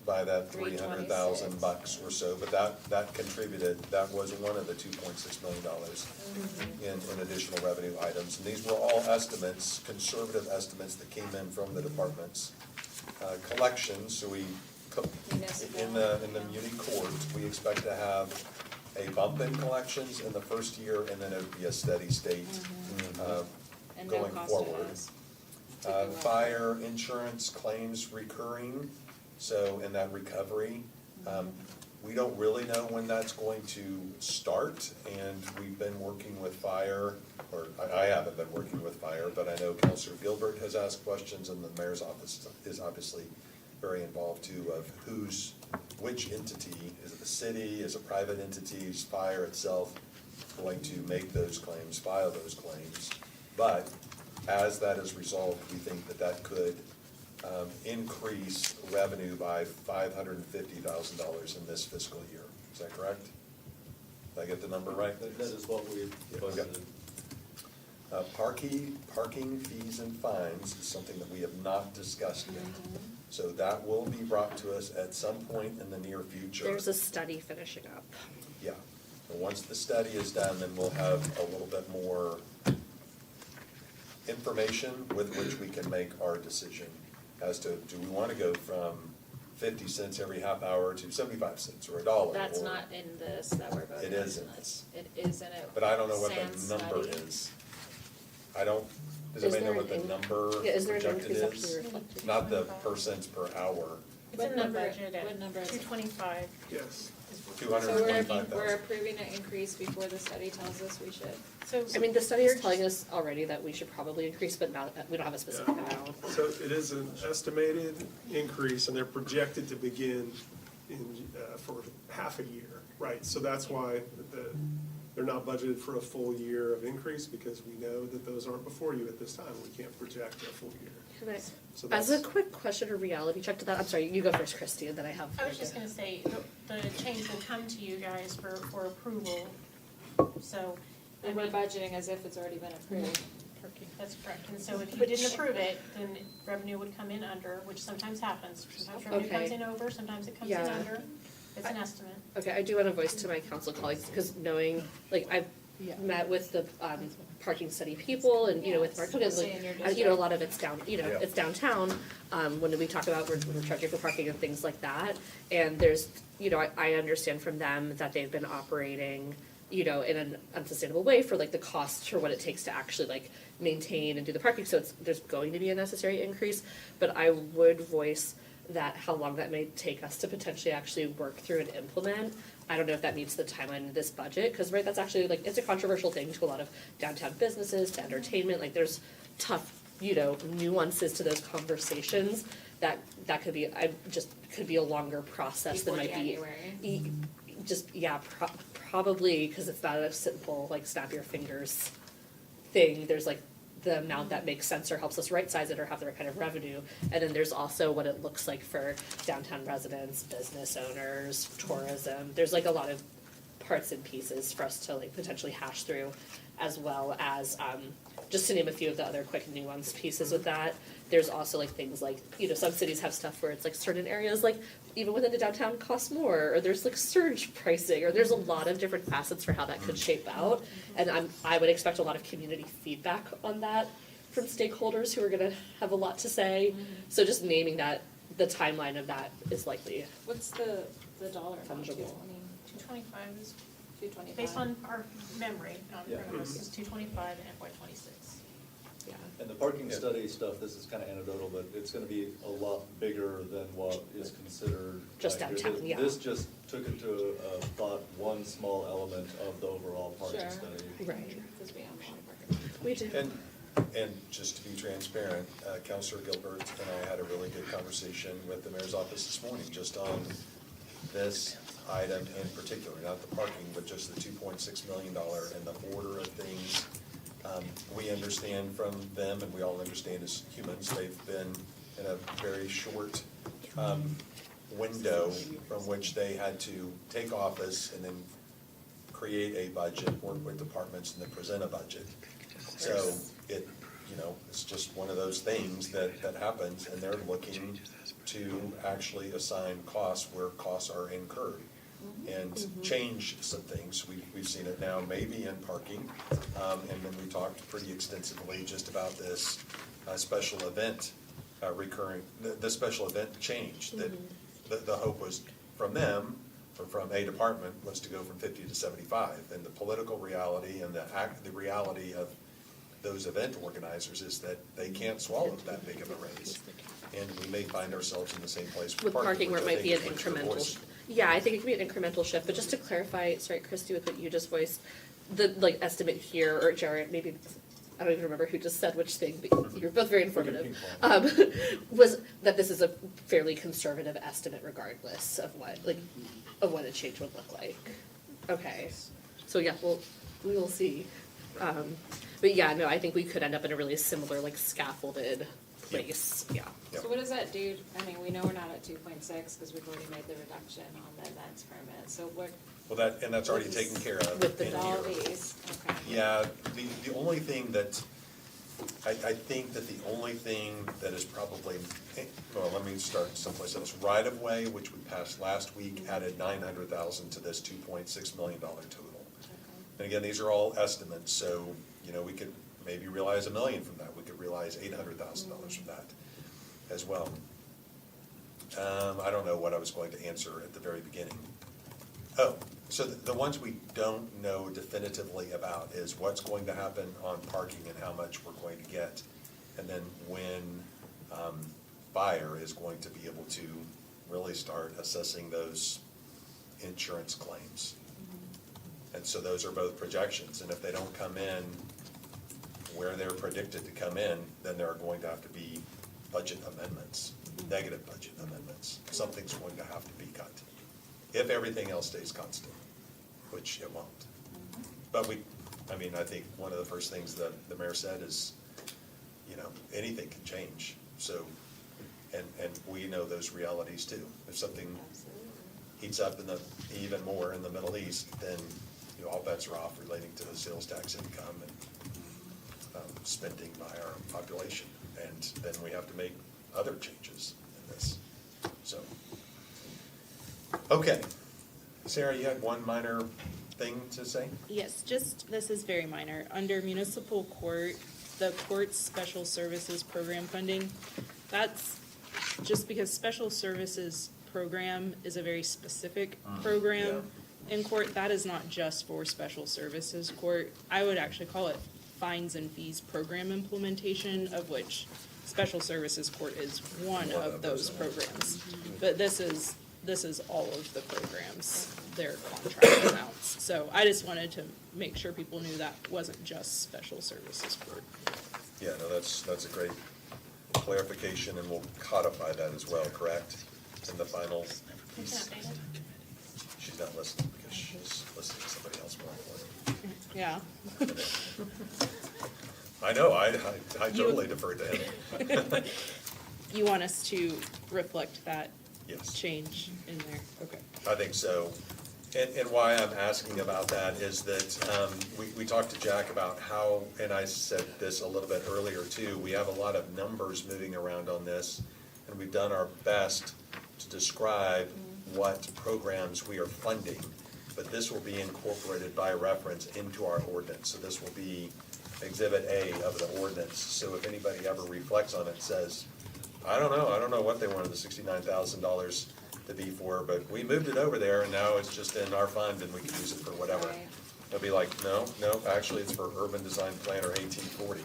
by that $300,000 or so, but that contributed, that was one of the $2.6 million in additional revenue items. And these were all estimates, conservative estimates that came in from the departments. Collections, so in the muni court, we expect to have a bump in collections in the first year, and then it would be a steady state And no going cost to forward. us. Fire insurance claims recurring, so in that recovery, we don't really know when that's going to start, and we've been working with fire, or I haven't been working with fire, but I know Counselor Gilbert has asked questions, and the mayor's office is obviously very involved too, of which entity, is it the city, is it private entities, fire itself, going to make those claims, file those claims. But as that is resolved, we think that could increase revenue by $550,000 in this fiscal year. Is that correct? Did I get the number right? That is what we budgeted. Parking fees and fines is something that we have not discussed yet. So that will be brought to us at some point in the near future. There's a study finishing up. Yeah, and once the study is done, then we'll have a little bit more information with which we can make our decision as to, do we want to go from 50 cents every half hour to 75 cents or $1? That's or- not in this that we're voting on. It is in this. It is in it. But I don't know what Sans the number study. is. Does Is anybody know there what the an number Yeah, is there an projected increase is? actually reflected? Not the per cents per hour. It's What in the number- budget what number is it? 225. Yes. So we're 225,000. approving an increase before the study tells us we should. So, I mean, the study is telling us already that we should probably increase, but not, we don't have a specific amount. So it is an estimated increase, and they're projected to begin for half a year, right? So that's why they're not budgeted for a full year of increase, because we know that those aren't before you at this time. We can't project a full year. Can I, So as a that's- quick question or reality check to that, I'm sorry, you go first, Christy, and then I have. I was just gonna say, the change will come to you guys for approval, so. I And we're mean, budgeting as if it's already been approved. That's correct, and so if you didn't approve it, then revenue would come in under, which sometimes happens. Sometimes revenue comes Okay. in over, sometimes it comes in Yeah. under. It's an estimate. Okay, I do want to voice to my council colleagues, because knowing, like, I've met with the parking study people, and, with Mark Hogan, Stay in your like, a lot of it's down, Yeah. it's downtown, when we talk about, we're charging for parking and things like that, and there's, I understand from them that they've been operating, in an unsustainable way for, like, the cost for what it takes to actually, like, maintain and do the parking, so there's going to be a necessary increase, but I would voice that how long that may take us to potentially actually work through and implement. I don't know if that meets the timeline of this budget, because that's actually, like, it's a controversial thing to a lot of downtown businesses, to entertainment, like, there's tough, nuances to those conversations that could be, could be a longer process than Before might be. January. Probably, because it's not a simple, like, snap your fingers thing, there's like the amount that makes sense or helps us right size it or have the right kind of revenue. And then there's also what it looks like for downtown residents, business owners, tourism. There's like a lot of parts and pieces for us to like potentially hash through, as well as, just to name a few of the other quick nuanced pieces with that. There's also like things like, you know, some cities have stuff where it's like certain areas, like even within the downtown cost more, or there's like surge pricing, or there's a lot of different facets for how that could shape out. And I would expect a lot of community feedback on that from stakeholders who are gonna have a lot to say. So just naming that, the timeline of that is likely What's the dollar amount too? fungible. I mean, 225 is, 225. based on our memory, Yeah. is 225 and FY '26. Yeah. And the parking study stuff, this is kind of anecdotal, but it's gonna be a lot bigger than what is considered. Just like, downtown, yeah. This just took it to one small element of the overall parking Sure. study. Right. Because we have a lot of parking. We do. And just to be transparent, Counselor Gilbert and I had a really good conversation with the mayor's office this morning, just on this item in particular, not the parking, but just the $2.6 million and the order of things. We understand from them, and we all understand as humans, they've been in a very short window from which they had to take office and then create a budget, work with departments, and then present a budget. So it, you know, it's just one of those things that happens, and they're looking to actually assign costs where costs are incurred and change some things. We've seen it now maybe in parking, and then we talked pretty extensively just about this special event recurring, the special event change that the hope was from them, or from a department, was to go from 50 to 75. And the political reality and the reality of those event organizers is that they can't swallow that big of a raise. And we may find ourselves in the same place With parking where it which I might be an think is what you're incremental, voicing. yeah, I think it could be an incremental shift, but just to clarify, sorry, Christy, with what you just voiced, the like estimate here, or Jared, maybe, I don't even remember who just said which thing, but you're both very informative, was that this is a fairly conservative estimate regardless of what a change would look like. Okay, so yeah, we will see. But yeah, no, I think we could end up in a really similar, like scaffolded place, yeah. So what does that do? I mean, we know we're not at 2.6 because we've already made the reduction on the events permit. So what? Well, that's already taken care of With the in All here. these, okay. Yeah, the only thing that, I think that the only thing that is probably, well, let me start someplace else. Right of way, which we passed last week, added $900,000 to this $2.6 million total. And again, these are all estimates, so, you know, we could maybe realize $1 million from that. We could realize $800,000 from that as well. I don't know what I was going to answer at the very beginning. Oh, so the ones we don't know definitively about is what's going to happen on parking and how much we're going to get. And then when fire is going to be able to really start assessing those insurance claims. And so those are both projections, and if they don't come in where they're predicted to come in, then there are going to have to be budget amendments, negative budget amendments. Something's going to have to be cut, if everything else stays constant, which it won't. But I think one of the first things that the mayor said is, you know, anything can change. So, and we know those realities too. If something heats up even more in the Middle East, then, you know, all bets are off relating to the sales tax income and spending by our population. And then we have to make other changes in this. So, okay. Sarah, you had one minor thing to say? Yes, just, this is very minor. Under municipal court, the court's special services program funding, that's just because special services program is a very specific program in court. That is not just for special services court. I would actually call it fines and fees program implementation, of which special services court is one of those programs. But this is all of the programs, their contract amounts. So I just wanted to make sure people knew that wasn't just special services court. Yeah, no, that's a great clarification, and we'll codify that as well, correct? In the final piece. She's not listening because she's listening to somebody else more important. Yeah. I know, I totally defer to him. You want us to reflect that Yes. change in there? Okay. I think so. And why I'm asking about that is that we talked to Jack about how, and I said this a little bit earlier too, we have a lot of numbers moving around on this, and we've done our best to describe what programs we are funding, but this will be incorporated by reference into our ordinance. So this will be Exhibit A of the ordinance. So if anybody ever reflects on it and says, I don't know what they wanted the $69,000 to be for, but we moved it over there and now it's just in our fund and we can use it for whatever. Right. They'll be like, no, actually it's for Urban Design Plan or 1840.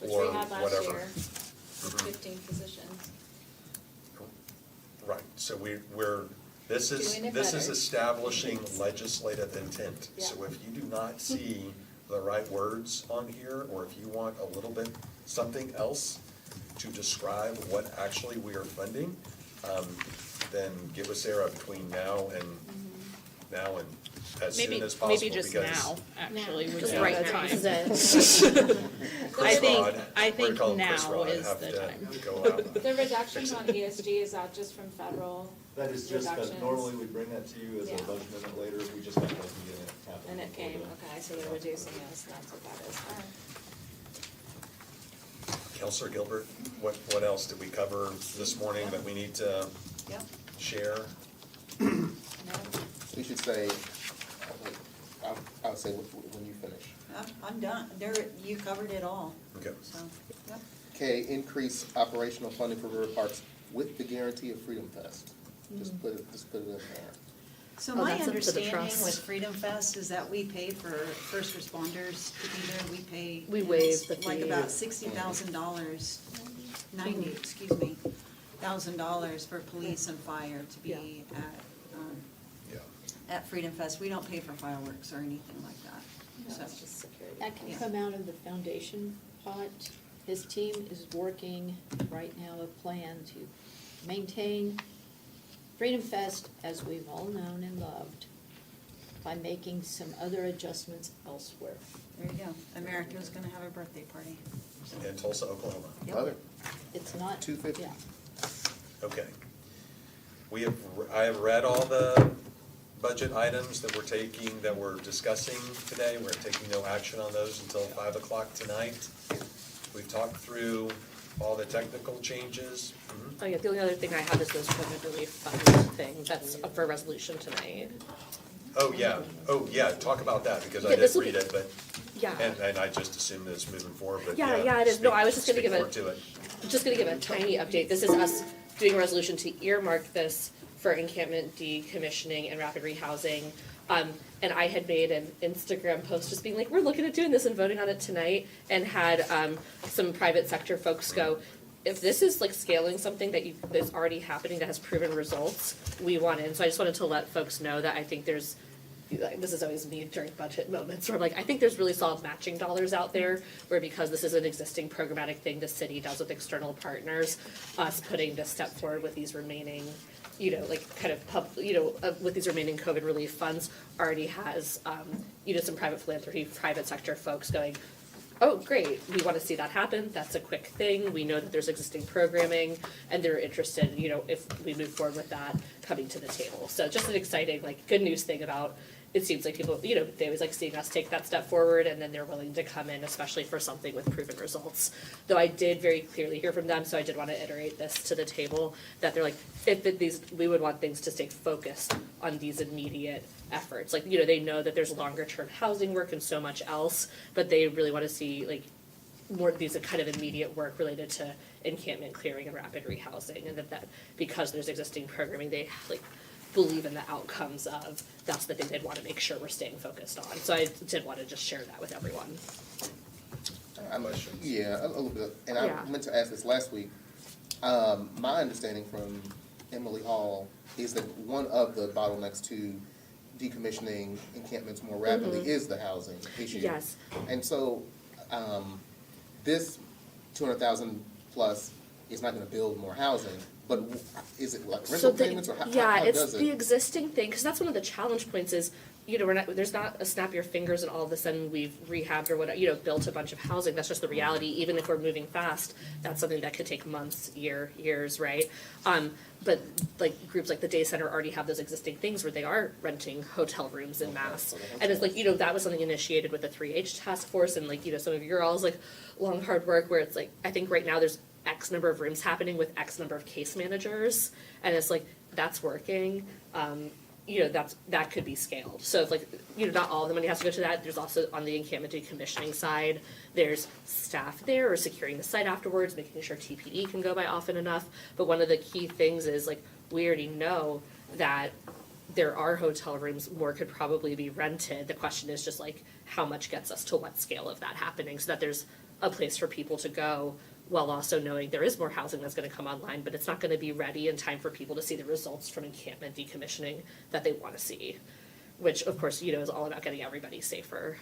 Which Or we had last whatever. year, Mhm. 15 positions. Right, so this Doing it is better. establishing legislative intent. So if you do not see the right words on here, or if you want a little bit, something else to describe what actually we are funding, then get with Sarah between now and as soon as possible. Maybe just because- now, actually, would Just be right the now, time. is it? Chris Rod, I we're gonna think call him Chris now Rod, is have the to time. go out. The reductions on ESG, is that just from federal That is just, reductions? normally we bring that to you as a Yeah. budget amendment later, we just got to get it capital. And it came, okay, so they're reducing this, and that's what that is. All right. Counselor Gilbert, what else did we cover this morning that we need to Yep. share? We should say, I'll say when you finish. I'm done. You covered it all, Okay. so, yep. Okay, increase operational funding for river parks with the guarantee of Freedom Fest. Just put it in there. So Oh, my that's up to the understanding trust. with Freedom Fest is that we pay for first responders to be there, we pay. We it's waive the like fee. about $60,000, $90,000 for police and fire to be Yeah. at Freedom Fest. We don't pay for fireworks or anything like that. So, That can Yeah. come out of the foundation pot. His team is working right now a plan to maintain Freedom Fest as we've all known and loved by making some other adjustments elsewhere. there you go. America's gonna have a birthday party. In Tulsa, Oklahoma. Yep. Other, It's not, 250. yeah. Okay. I have read all the budget items that we're discussing today. We're taking no action on those until 5 o'clock tonight. We've talked through all the technical changes. Oh yeah, the only other thing I have is those COVID relief fund thing, that's up for resolution tonight. Oh, yeah, talk about that, because I Yeah, did this will read be- it, but, Yeah. and I just assumed it's moving forward, but Yeah, yeah. yeah, it is. No, I was just gonna speak give more to it. Just gonna give a tiny update. This is us doing a resolution to earmark this for encampment decommissioning and rapid rehousing. And I had made an Instagram post just being like, we're looking at doing this and voting on it tonight, and had some private sector folks go, if this is like scaling something that's already happening that has proven results, we want in. So I just wanted to let folks know that I think there's, like, this is always me during budget moments, where I'm like, I think there's really solid matching dollars out there, where because this is an existing programmatic thing the city does with external partners, us putting this step forward with these remaining, kind of with these remaining COVID relief funds already has, some private philanthropy, private sector folks going, oh, great, we want to see that happen, that's a quick thing, we know that there's existing programming, and they're interested, if we move forward with that, coming to the table. So just an exciting, good news thing about, it seems like people, they always like seeing us take that step forward, and then they're willing to come in, especially for something with proven results. Though I did very clearly hear from them, so I did want to iterate this to the table, that they're like, we would want things to stay focused on these immediate efforts. They know that there's longer term housing work and so much else, but they really want to see, more of these kind of immediate work related to encampment clearing and rapid rehousing, and that because there's existing programming, they believe in the outcomes of, that's the thing they'd want to make sure we're staying focused on. So I did want to just share that with everyone. Yeah, a little bit, and Yeah. I meant to ask this last week. My understanding from Emily Hall is that one of the bottlenecks to decommissioning encampments more rapidly is the housing issue. Yes. And so, this 200,000 plus is not gonna build more housing, but is it like rental payments, or how does it? It's the existing thing, because that's one of the challenge points is, we're not, there's not a snap your fingers and all of a sudden we've rehabbed or whatever, built a bunch of housing. That's just the reality. Even if we're moving fast, that's something that could take months, years, right? But like groups like the Day Center already have those existing things where they are renting hotel rooms en masse. And it's like, that was something initiated with the 3H task force and like, some of your all's like long hard work where it's like, I think right now there's X number of rooms happening with X number of case managers. And it's like, that's working. That could be scaled. So it's like, not all of the money has to go to that. There's also on the encampment decommissioning side, there's staff there or securing the site afterwards, making sure TPD can go by often enough. But one of the key things is like, we already know that there are hotel rooms, more could probably be rented. The question is just like, how much gets us to what scale of that happening so that there's a place for people to go while also knowing there is more housing that's going to come online, but it's not going to be ready in time for people to see the results from encampment decommissioning that they want to see, which of course, is all about getting everybody safer.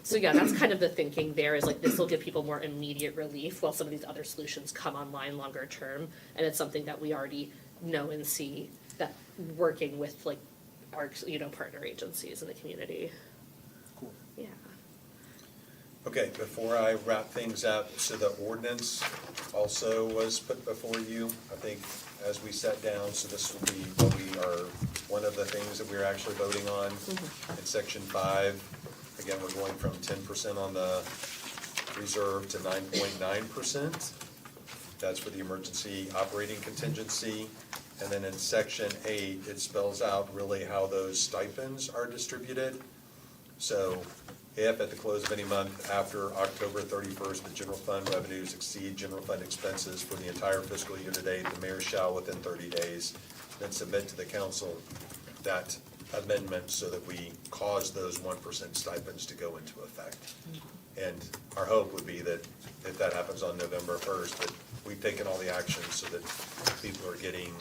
So yeah, that's kind of the thinking there is like this will give people more immediate relief while some of these other solutions come online longer term. And it's something that we already know and see that working with like our, partner agencies in the community. Cool. Yeah. Okay, before I wrap things up, so the ordinance also was put before you, I think, as we sat down, so this will be what we are, one of the things that we're actually voting on in section 5. Again, we're going from 10% on the reserve to 9.9%. That's for the emergency operating contingency. And then in section 8, it spells out really how those stipends are distributed. So if at the close of any month after October 31st, the general fund revenues exceed general fund expenses for the entire fiscal year to date, the mayor shall within 30 days then submit to the council that amendment so that we cause those 1% stipends to go into effect. And our hope would be that if that happens on November 1st, that we've taken all the actions so that people are getting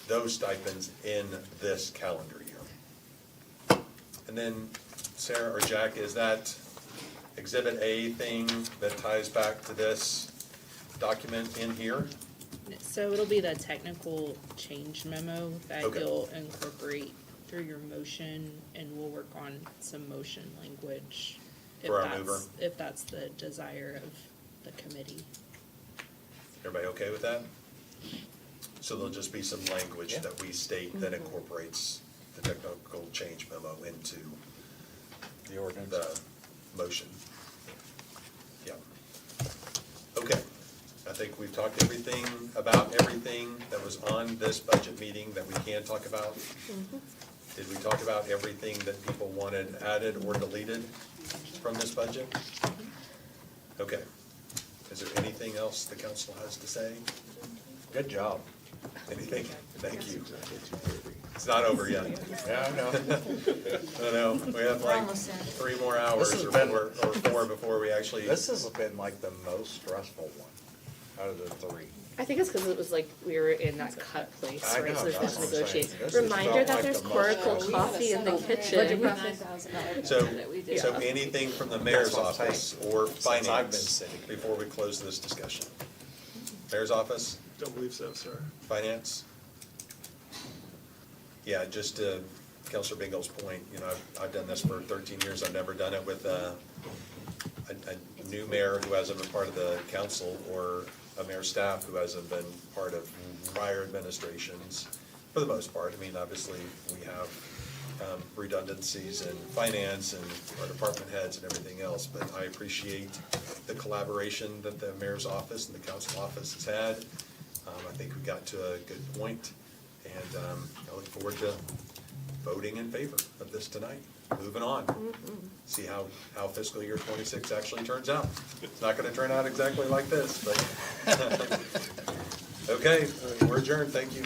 those stipends in this calendar year. And then Sarah or Jack, is that Exhibit A thing that ties back to this document in here? So it'll be the technical change memo that Okay. you'll incorporate through your motion, and we'll work on some motion language. For our mover. If that's the desire of the committee. Everybody okay with that? So there'll just be some language that we state that incorporates the technical change memo into The ordinance. the motion. Yeah. Okay. I think we've talked about everything that was on this budget meeting that we can talk about. Did we talk about everything that people wanted added or deleted from this budget? Okay. Is there anything else the council has to say? Good job. Anything? Thank you. It's not over yet. Yeah, I know. I know, we have like 3 more hours This or has been- 4 before we actually. This has been like the most stressful one out of the 3. I think it's because it was like we were in that cut place, I right? know, So there's that's to what I'm negotiate. saying. This has Reminder felt that like there's the most Coracle stressful. coffee in the kitchen. So anything from the mayor's That's what I'm office saying. or Since I've been finance sitting. before we close this discussion? Mayor's office, Don't believe so, sir. finance? Yeah, just to Counselor Bingham's point, I've done this for 13 years. I've never done it with a new mayor who hasn't been part of the council or a mayor's staff who hasn't been part of prior administrations, for the most part. I mean, obviously, we have redundancies in finance and our department heads and everything else, but I appreciate the collaboration that the mayor's office and the council office has had. I think we got to a good point, and I look forward to voting in favor of this tonight. Moving on. See how fiscal year 26 actually turns out. It's not gonna turn out exactly like this, but. Okay, we're adjourned, thank you.